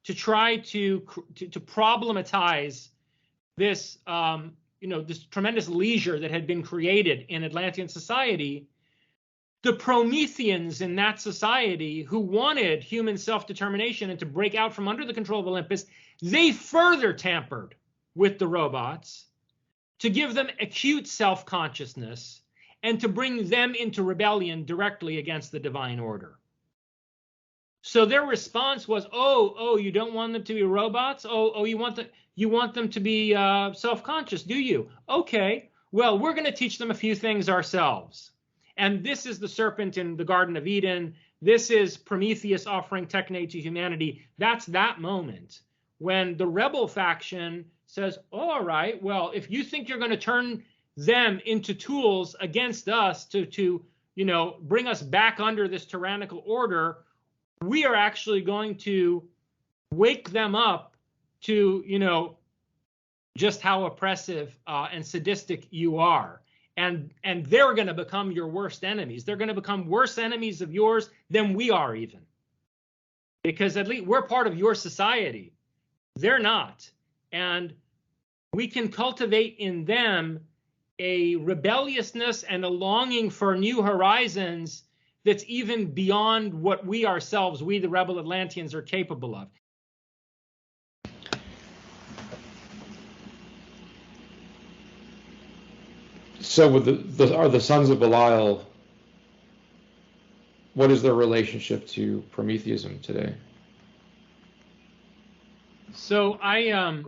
to try to problematize this, this tremendous leisure that had been created in Atlantean society, the Prometheans in that society who wanted human self-determination and to break out from under the control of Olympus, they further tampered with the robots to give them acute self-consciousness and to bring them into rebellion directly against the divine order. So their response was, oh, you don't want them to be robots? Oh, you want them to be self-conscious, do you? Okay, well, we're going to teach them a few things ourselves. And this is the serpent in the Garden of Eden. This is Prometheus offering techne to humanity. That's that moment when the rebel faction says, all right, well, if you think you're going to turn them into tools against us to bring us back under this tyrannical order, we are actually going to wake them up to, just how oppressive and sadistic you are. And they're going to become your worst enemies. They're going to become worse enemies of yours than we are even. Because at least we're part of your society. They're not. And we can cultivate in them a rebelliousness and a longing for new horizons that's even beyond what we ourselves, we the rebel Atlanteans, are capable of. So with are the sons of Belial, what is their relationship to Prometheism today? So I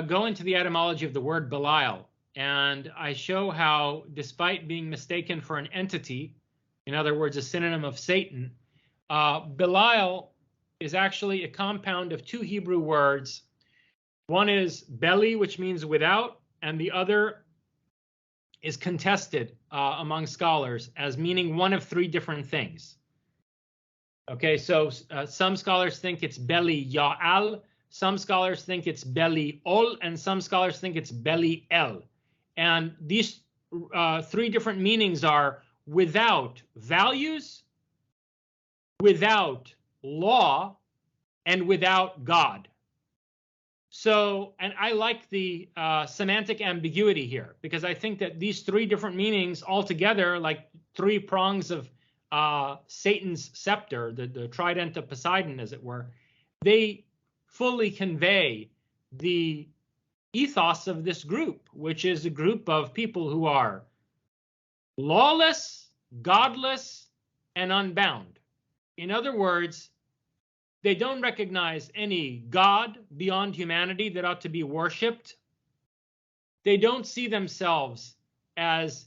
go into the etymology of the word Belial, and I show how, despite being mistaken for an entity, in other words, a synonym of Satan, Belial is actually a compound of two Hebrew words. One is Beli, which means without, and the other is contested among scholars as meaning one of three different things. Okay, so some scholars think it's Belial, some scholars think it's Belial, and some scholars think it's Belial. And these three different meanings are without values, without law, and without God. So, and I like the semantic ambiguity here, because I think that these three different meanings altogether, like three prongs of Satan's scepter, the trident of Poseidon, as it were, they fully convey the ethos of this group, which is a group of people who are lawless, godless, and unbound. In other words, they don't recognize any God beyond humanity that ought to be worshipped. They don't see themselves as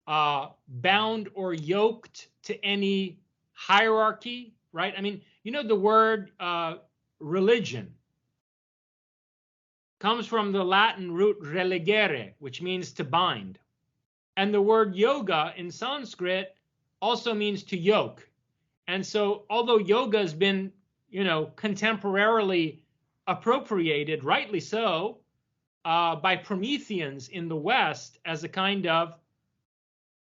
bound or yoked to any hierarchy, right? I mean, you know, the word religion comes from the Latin root religere, which means to bind. And the word yoga in Sanskrit also means to yoke. And so, although yoga has been, you know, contemporarily appropriated, rightly so, by Prometheans in the West as a kind of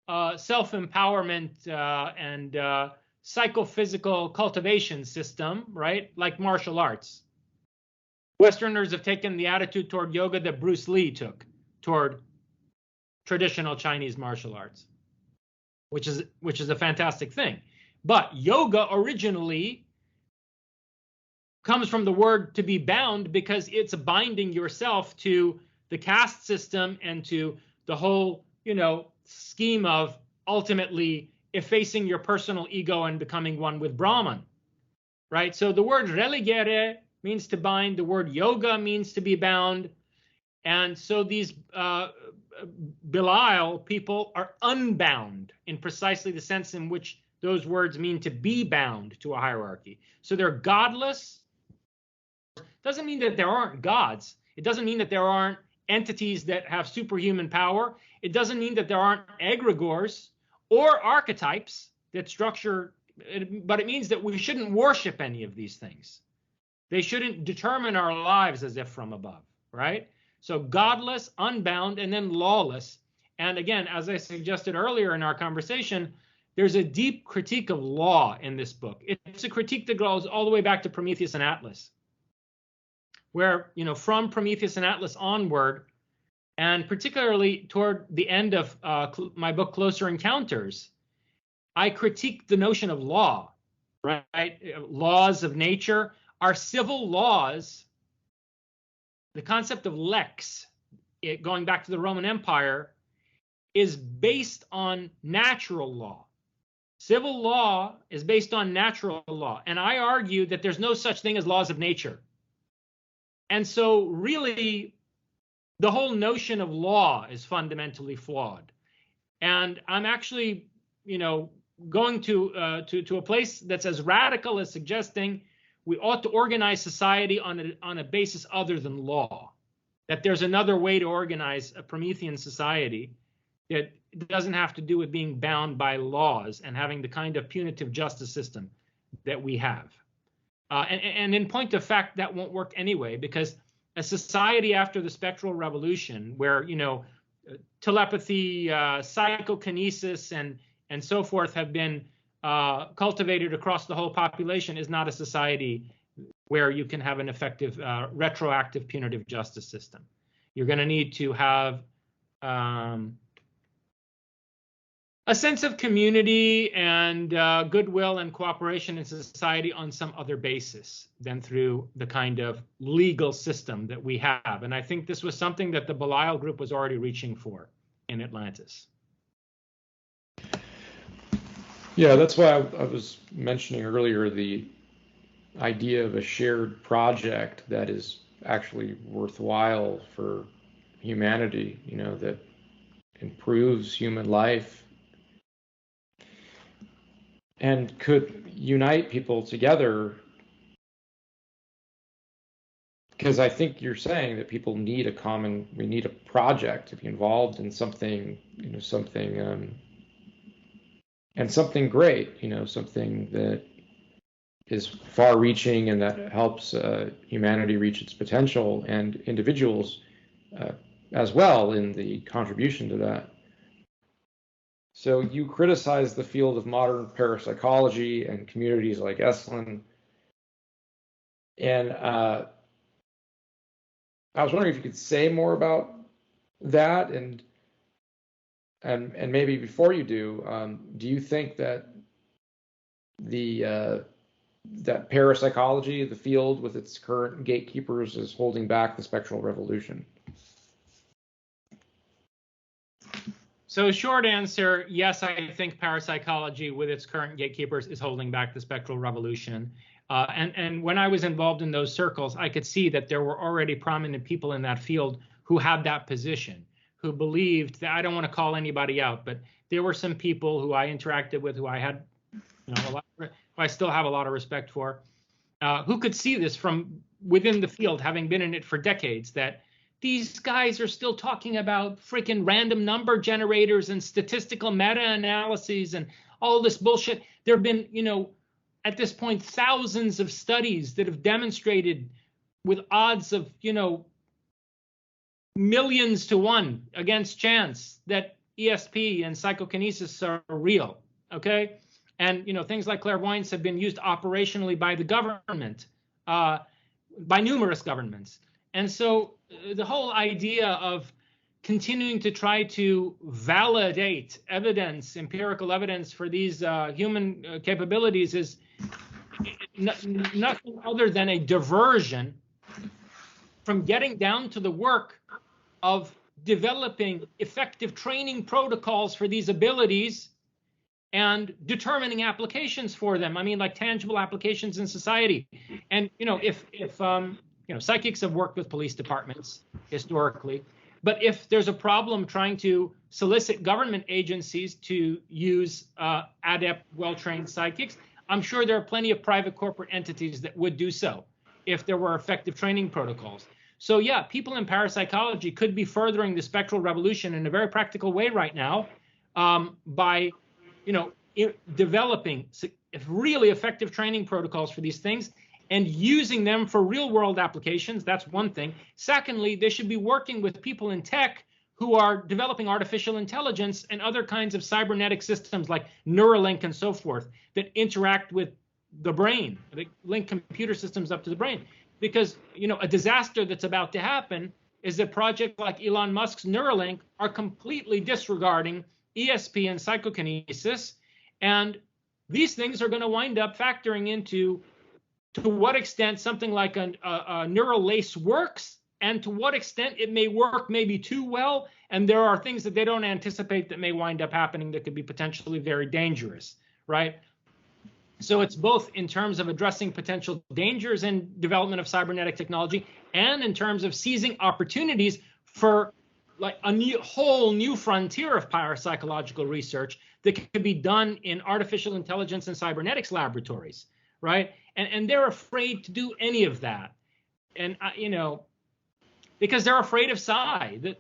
self-empowerment and psychophysical cultivation system, right? Like martial arts. Westerners have taken the attitude toward yoga that Bruce Lee took toward traditional Chinese martial arts, which is a fantastic thing. But yoga originally comes from the word to be bound, because it's binding yourself to the caste system and to the whole, you know, scheme of ultimately effacing your personal ego and becoming one with Brahman, right? So the word religere means to bind. The word yoga means to be bound. And so these Belial people are unbound in precisely the sense in which those words mean to be bound to a hierarchy. So they're godless. Doesn't mean that there aren't gods. It doesn't mean that there aren't entities that have superhuman power. It doesn't mean that there aren't egregores or archetypes that structure, but it means that we shouldn't worship any of these things. They shouldn't determine our lives as if from above, right? So godless, unbound, and then lawless. And again, as I suggested earlier in our conversation, there's a deep critique of law in this book. It's a critique that goes all the way back to Prometheus and Atlas, where, you know, from Prometheus and Atlas onward, and particularly toward the end of my book, Closer Encounters, I critique the notion of law, right? Laws of nature. Our civil laws, the concept of lex, going back to the Roman Empire, is based on natural law. Civil law is based on natural law. And I argue that there's no such thing as laws of nature. And so really, the whole notion of law is fundamentally flawed. And I'm actually, you know, going to a place that's as radical as suggesting we ought to organize society on a basis other than law, that there's another way to organize a Promethean society that doesn't have to do with being bound by laws and having the kind of punitive justice system that we have. And in point of fact, that won't work anyway, because a society after the spectral revolution, where, you know, telepathy, psychokinesis, and so forth have been cultivated across the whole population, is not a society where you can have an effective retroactive punitive justice system. You're going to need to have a sense of community and goodwill and cooperation in society on some other basis than through the kind of legal system that we have. And I think this was something that the Belial group was already reaching for in Atlantis. Yeah, that's why I was mentioning earlier the idea of a shared project that is actually worthwhile for humanity, you know, that improves human life and could unite people together. Because I think you're saying that people need we need a project to be involved in something, you know, and something great, you know, something that is far-reaching and that helps humanity reach its potential, and individuals as well in the contribution to that. So you criticize the field of modern parapsychology and communities like Esalen, and I was wondering if you could say more about that, and maybe before you do you think that that parapsychology, the field with its current gatekeepers, is holding back the spectral revolution? So short answer, yes, I think parapsychology with its current gatekeepers is holding back the spectral revolution. And when I was involved in those circles, I could see that there were already prominent people in that field who had that position, who believed that, I don't want to call anybody out, but there were some people who I interacted with who I had, who I still have a lot of respect for, who could see this from within the field, having been in it for decades, that these guys are still talking about freaking random number generators and statistical meta-analyses and all this bullshit. There have been, at this point, thousands of studies that have demonstrated with odds of, millions to one against chance that ESP and psychokinesis are real, okay? And, things like clairvoyance have been used operationally by the government, by numerous governments. And so the whole idea of continuing to try to validate evidence, empirical evidence for these human capabilities is nothing other than a diversion from getting down to the work of developing effective training protocols for these abilities and determining applications for them. I mean, like tangible applications in society. And, if psychics have worked with police departments historically, but if there's a problem trying to solicit government agencies to use adept, well-trained psychics, I'm sure there are plenty of private corporate entities that would do so if there were effective training protocols. So yeah, people in parapsychology could be furthering the spectral revolution in a very practical way right now by, developing really effective training protocols for these things and using them for real world applications. That's one thing. Secondly, they should be working with people in tech who are developing artificial intelligence and other kinds of cybernetic systems like Neuralink and so forth that interact with the brain, that link computer systems up to the brain. Because, a disaster that's about to happen is that projects like Elon Musk's Neuralink are completely disregarding ESP and psychokinesis. And these things are going to wind up factoring into to what extent something like a neural lace works and to what extent it may work maybe too well. And there are things that they don't anticipate that may wind up happening that could be potentially very dangerous, right? So it's both in terms of addressing potential dangers in development of cybernetic technology and in terms of seizing opportunities for like a whole new frontier of parapsychological research that could be done in artificial intelligence and cybernetics laboratories, right? And they're afraid to do any of that. And, because they're afraid of psi.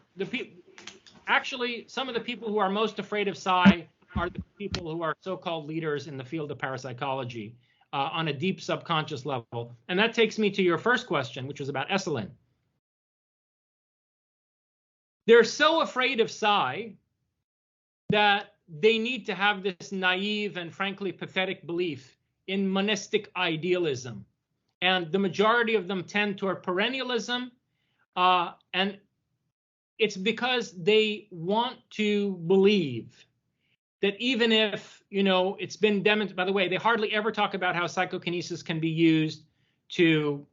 Actually, some of the people who are most afraid of psi are the people who are so-called leaders in the field of parapsychology on a deep subconscious level. And that takes me to your first question, which was about Esalen. They're so afraid of psi that they need to have this naive and frankly pathetic belief in monistic idealism. And the majority of them tend toward perennialism. And it's because they want to believe that even if, it's been demonstrated, by the way, they hardly ever talk about how psychokinesis can be used to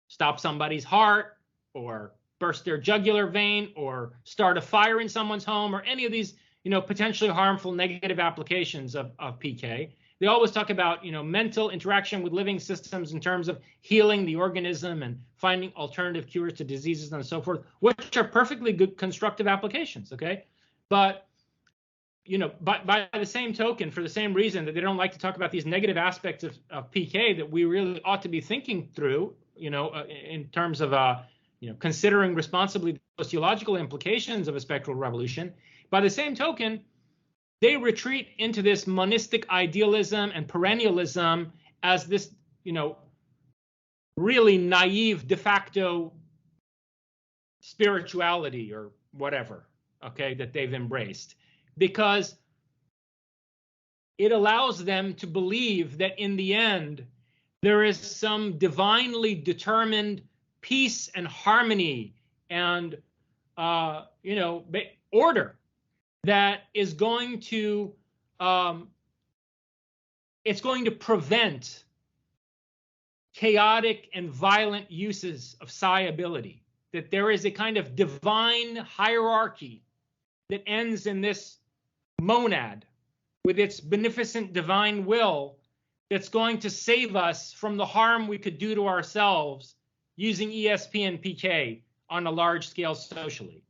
stop somebody's heart or burst their jugular vein or start a fire in someone's home or any of these, potentially harmful negative applications of PK. They always talk about, mental interaction with living systems in terms of healing the organism and finding alternative cures to diseases and so forth, which are perfectly good constructive applications, okay? But by the same token, for the same reason that they don't like to talk about these negative aspects of PK that we really ought to be thinking through, in terms of, considering responsibly the sociological implications of a spectral revolution. By the same token, they retreat into this monistic idealism and perennialism as this, really naive de facto spirituality or whatever, okay, that they've embraced. Because it allows them to believe that in the end, there is some divinely determined peace and harmony and, order that is going to, it's going to prevent chaotic and violent uses of psi ability, that there is a kind of divine hierarchy that ends in this monad with its beneficent divine will that's going to save us from the harm we could do to ourselves using ESP and PK on a large scale socially.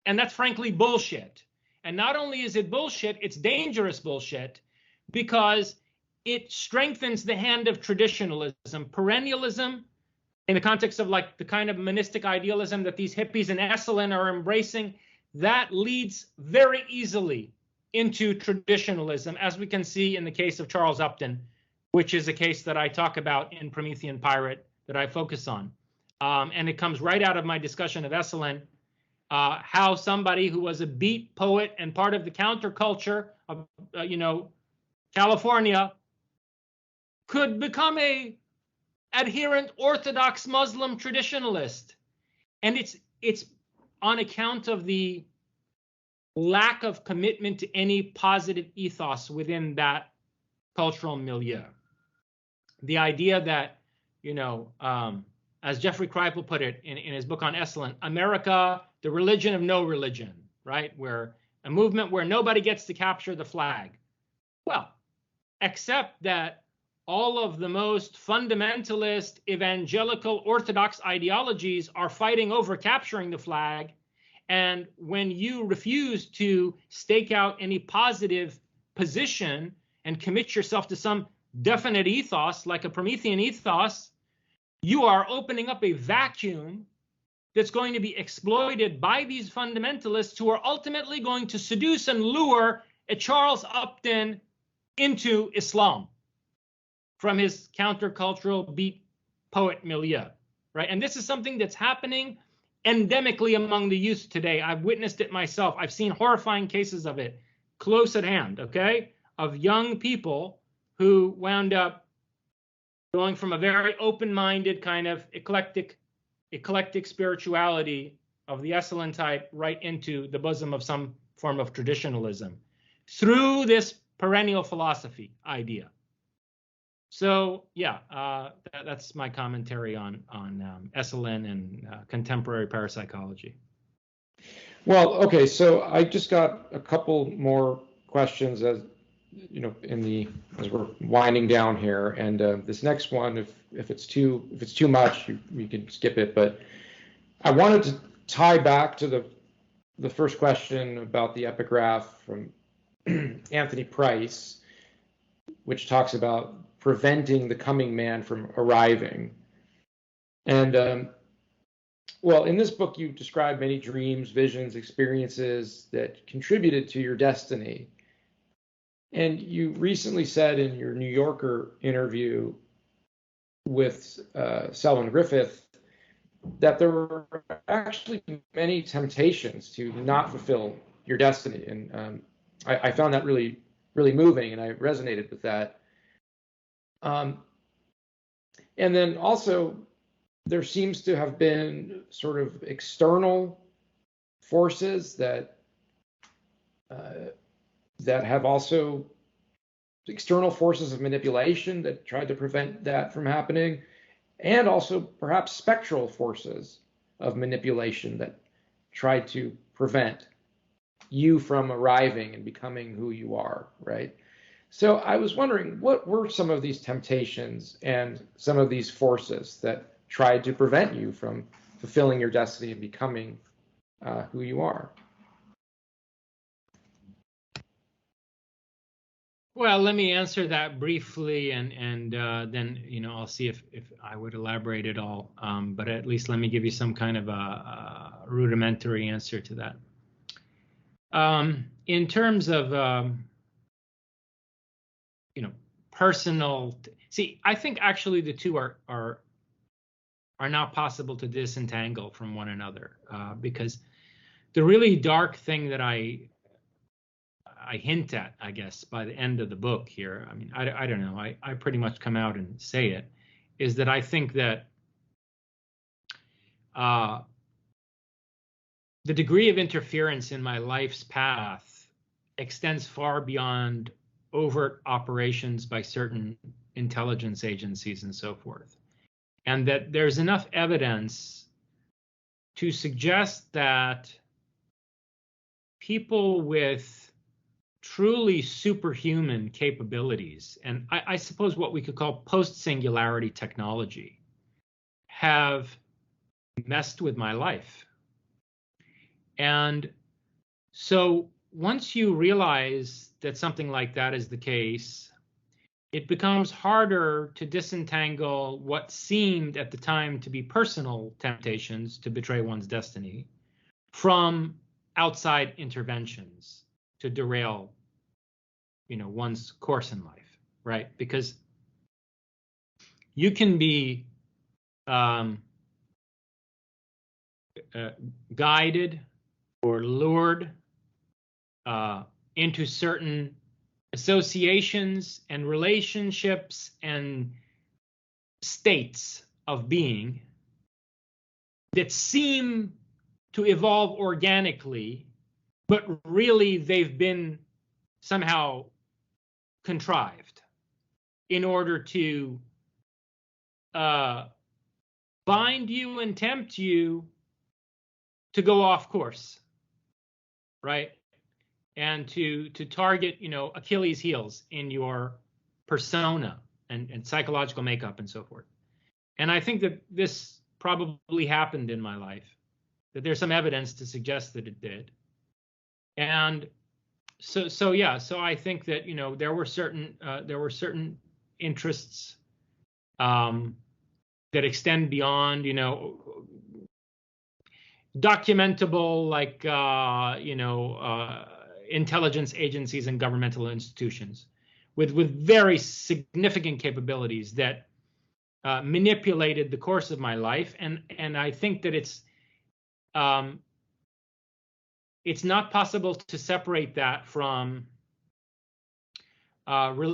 And that's frankly bullshit. And not only is it bullshit, it's dangerous bullshit, because it strengthens the hand of traditionalism, perennialism, in the context of like the kind of monistic idealism that these hippies in Esalen are embracing. That leads very easily into traditionalism, as we can see in the case of Charles Upton, which is a case that I talk about in Promethean Pirate, that I focus on. And it comes right out of my discussion of Esalen, how somebody who was a beat poet and part of the counterculture of, California, could become a adherent Orthodox Muslim traditionalist. And it's on account of the lack of commitment to any positive ethos within that cultural milieu. The idea that, as Jeffrey Kripal put it in his book on Esalen, America, the religion of no religion, right? Where a movement where nobody gets to capture the flag. Well, except that all of the most fundamentalist, evangelical, Orthodox ideologies are fighting over capturing the flag. And when you refuse to stake out any positive position and commit yourself to some definite ethos, like a Promethean ethos, you are opening up a vacuum that's going to be exploited by these fundamentalists, who are ultimately going to seduce and lure a Charles Upton into Islam from his countercultural beat poet milieu, right? And this is something that's happening endemically among the youth today. I've witnessed it myself. I've seen horrifying cases of it close at hand, okay? Of young people who wound up going from a very open-minded kind of eclectic spirituality of the Esalen type right into the bosom of some form of traditionalism through this perennial philosophy idea. So yeah, that's my commentary on Esalen and contemporary parapsychology. Well, okay, so I just got a couple more questions as we're winding down here, and this next one, if it's too much, you can skip it. But I wanted to tie back to the first question about the epigraph from Anthony Price, which talks about preventing the coming man from arriving. And well, in this book, you describe many dreams, visions, experiences that contributed to your destiny. And you recently said in your New Yorker interview with Selwyn Griffith that there were actually many temptations to not fulfill your destiny. And I found that really, really moving, and I resonated with that. And then also, there seems to have been sort of external forces that have also external forces of manipulation that tried to prevent that from happening, and also perhaps spectral forces of manipulation that tried to prevent you from arriving and becoming who you are, right? So I was wondering, what were some of these temptations and some of these forces that tried to prevent you from fulfilling your destiny and becoming who you are? Well, let me answer that briefly, and then I'll see if I would elaborate at all. But at least let me give you some kind of a rudimentary answer to that. In terms of personal, see, I think actually the two are not possible to disentangle from one another, because the really dark thing that I hint at, I guess, by the end of the book here, I mean, I don't know, I pretty much come out and say it, is that I think that the degree of interference in my life's path extends far beyond overt operations by certain intelligence agencies and so forth. And that there's enough evidence to suggest that people with truly superhuman capabilities, and I suppose what we could call post-singularity technology, have messed with my life. And so once you realize that something like that is the case, it becomes harder to disentangle what seemed at the time to be personal temptations to betray one's destiny from outside interventions to derail, one's course in life, right? Because you can be guided or lured into certain associations and relationships and states of being that seem to evolve organically, but really they've been somehow contrived in order to bind you and tempt you to go off course, right? And to target, Achilles' heels in your persona and psychological makeup and so forth. And I think that this probably happened in my life, that there's some evidence to suggest that it did. And so I think that, there were certain interests that extend beyond, documentable, like, intelligence agencies and governmental institutions with very significant capabilities that manipulated the course of my life. And I think that it's not possible to separate that from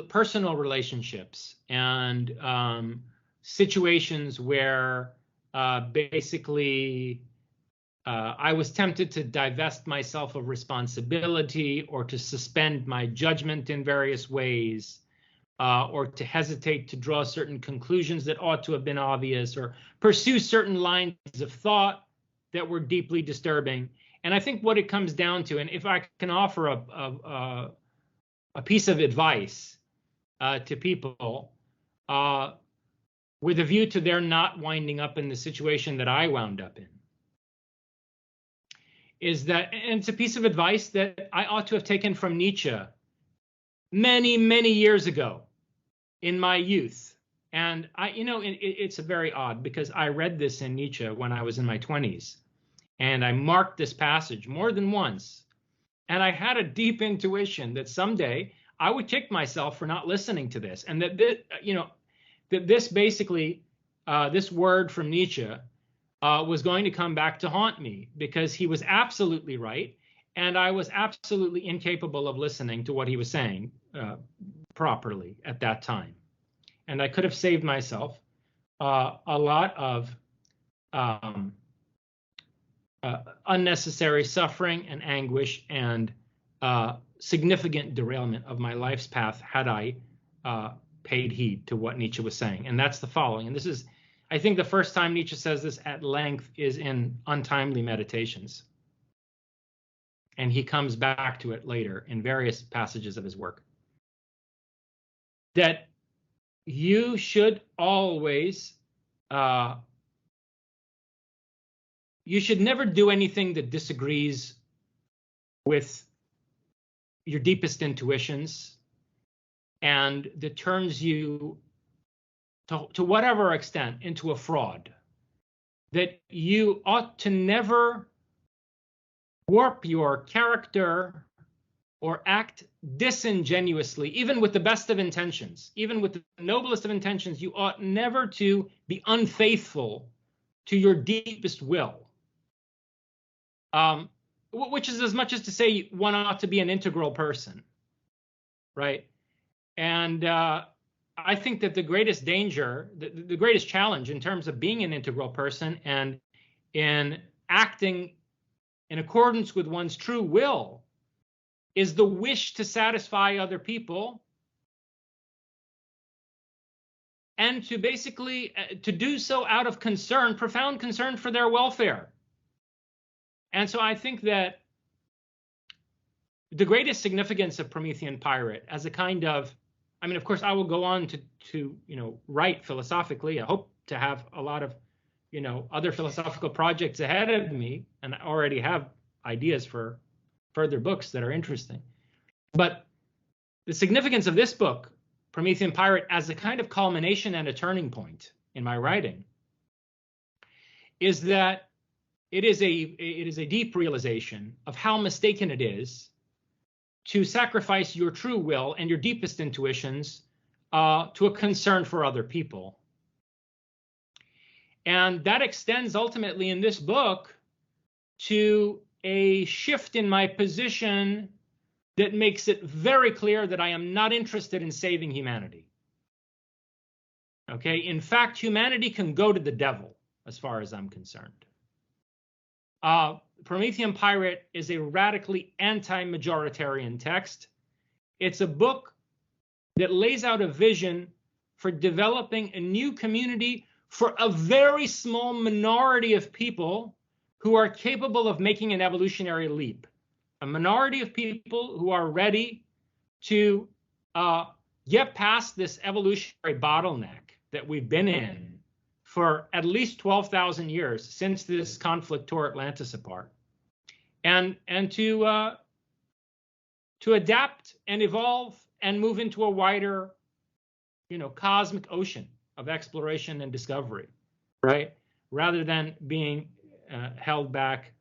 personal relationships and situations where basically I was tempted to divest myself of responsibility or to suspend my judgment in various ways, or to hesitate to draw certain conclusions that ought to have been obvious, or pursue certain lines of thought that were deeply disturbing. And I think what it comes down to, and if I can offer a piece of advice to people with a view to their not winding up in the situation that I wound up in, is that, and it's a piece of advice that I ought to have taken from Nietzsche many, many years ago in my youth. And it's very odd because I read this in Nietzsche when I was in my 20s, and I marked this passage more than once. And I had a deep intuition that someday I would kick myself for not listening to this, and that this basically, this word from Nietzsche was going to come back to haunt me, because he was absolutely right, and I was absolutely incapable of listening to what he was saying properly at that time. And I could have saved myself a lot of unnecessary suffering and anguish and significant derailment of my life's path had I paid heed to what Nietzsche was saying. And that's the following. And this is, I think, the first time Nietzsche says this at length is in Untimely Meditations. And he comes back to it later in various passages of his work. That you should always, you should never do anything that disagrees with your deepest intuitions and that turns you, to whatever extent, into a fraud. That you ought to never warp your character or act disingenuously, even with the best of intentions, even with the noblest of intentions. You ought never to be unfaithful to your deepest will, which is as much as to say one ought to be an integral person, right? And I think that the greatest danger, the greatest challenge in terms of being an integral person and in acting in accordance with one's true will, is the wish to satisfy other people and to basically to do so out of concern, profound concern for their welfare. And so I think that the greatest significance of Promethean Pirate as a kind of, I mean, of course, I will go on to write philosophically. I hope to have a lot of, other philosophical projects ahead of me, and I already have ideas for further books that are interesting. But the significance of this book, Promethean Pirate, as a kind of culmination and a turning point in my writing, is that it is a deep realization of how mistaken it is to sacrifice your true will and your deepest intuitions to a concern for other people. And that extends ultimately in this book to a shift in my position that makes it very clear that I am not interested in saving humanity. Okay, in fact, humanity can go to the devil as far as I'm concerned. Promethean Pirate is a radically anti-majoritarian text. It's a book that lays out a vision for developing a new community for a very small minority of people who are capable of making an evolutionary leap. A minority of people who are ready to get past this evolutionary bottleneck that we've been in for at least 12,000 years since this conflict tore Atlantis apart, and to adapt and evolve and move into a wider, cosmic ocean of exploration and discovery, right? Rather than being held back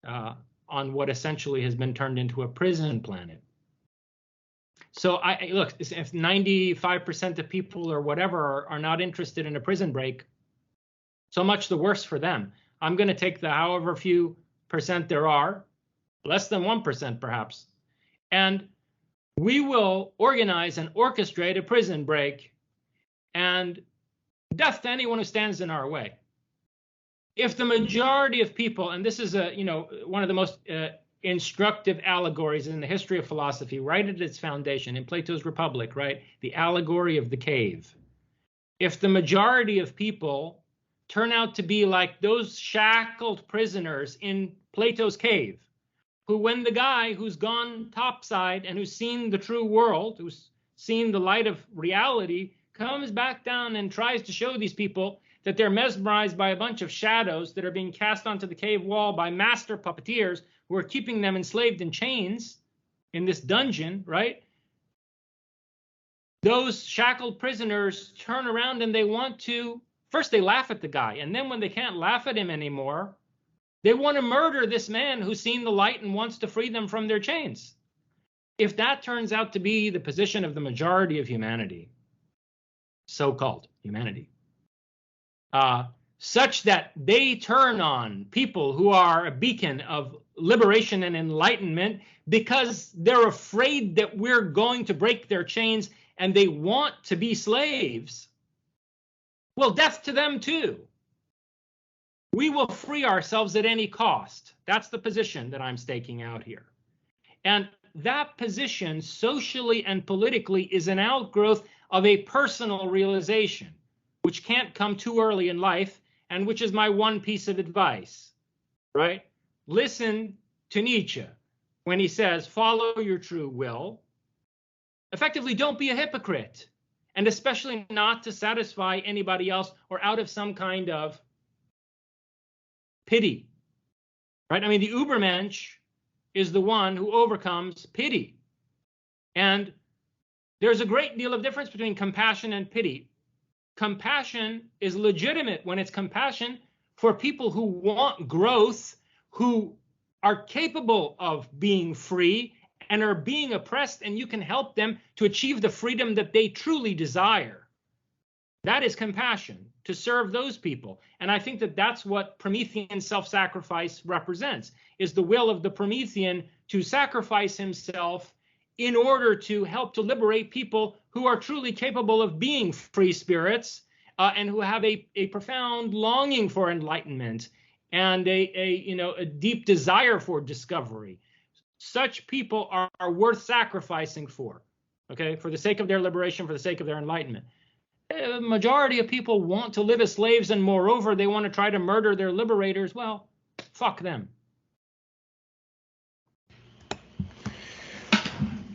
on what essentially has been turned into a prison planet. So look, if 95% of people or whatever are not interested in a prison break, so much the worse for them. I'm going to take the however few percent there are, less than 1% perhaps, and we will organize and orchestrate a prison break and death to anyone who stands in our way. If the majority of people, and this is one of the most instructive allegories in the history of philosophy, right at its foundation in Plato's Republic, right? The allegory of the cave. If the majority of people turn out to be like those shackled prisoners in Plato's cave, who, when the guy who's gone topside and who's seen the true world, who's seen the light of reality, comes back down and tries to show these people that they're mesmerized by a bunch of shadows that are being cast onto the cave wall by master puppeteers who are keeping them enslaved in chains in this dungeon, right? Those shackled prisoners turn around and they want to, first they laugh at the guy, and then when they can't laugh at him anymore, they want to murder this man who's seen the light and wants to free them from their chains. If that turns out to be the position of the majority of humanity, so-called humanity, such that they turn on people who are a beacon of liberation and enlightenment because they're afraid that we're going to break their chains and they want to be slaves, well, death to them too. We will free ourselves at any cost. That's the position that I'm staking out here. And that position, socially and politically, is an outgrowth of a personal realization, which can't come too early in life, and which is my one piece of advice, right? Listen to Nietzsche when he says, follow your true will. Effectively, don't be a hypocrite, and especially not to satisfy anybody else or out of some kind of pity, right? I mean, the Ubermensch is the one who overcomes pity. And there's a great deal of difference between compassion and pity. Compassion is legitimate when it's compassion for people who want growth, who are capable of being free and are being oppressed, and you can help them to achieve the freedom that they truly desire. That is compassion, to serve those people. And I think that that's what Promethean self-sacrifice represents, is the will of the Promethean to sacrifice himself in order to help to liberate people who are truly capable of being free spirits and who have a profound longing for enlightenment and a deep desire for discovery. Such people are worth sacrificing for, okay, for the sake of their liberation, for the sake of their enlightenment. A majority of people want to live as slaves, and moreover, they want to try to murder their liberators. Well, fuck them.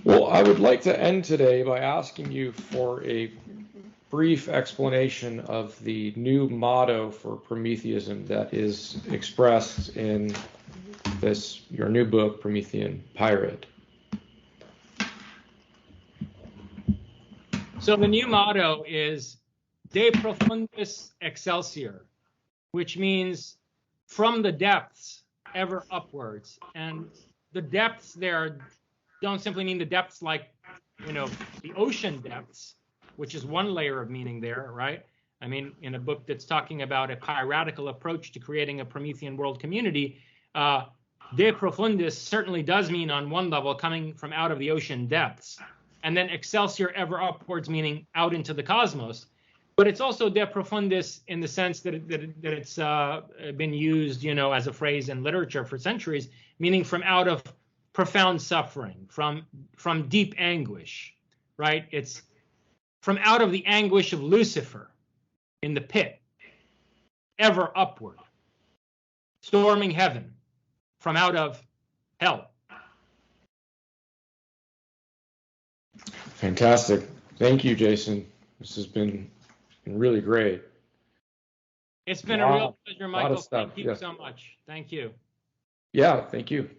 Well, I would like to end today by asking you for a brief explanation of the new motto for Prometheism that is expressed in your new book, Promethean Pirate. So the new motto is De Profundis Excelsior, which means from the depths, ever upwards. And the depths there don't simply mean the depths like, the ocean depths, which is one layer of meaning there, right? I mean, in a book that's talking about a piratical approach to creating a Promethean world community, De Profundis certainly does mean on one level coming from out of the ocean depths. And then Excelsior, ever upwards, meaning out into the cosmos. But it's also De Profundis in the sense that it's been used, as a phrase in literature for centuries, meaning from out of profound suffering, from deep anguish, right? It's from out of the anguish of Lucifer in the pit, ever upward, storming heaven, from out of hell. Fantastic. Thank you, Jason. This has been really great. It's been a real pleasure, Michael. Thank you so much. Thank you. Yeah, thank you.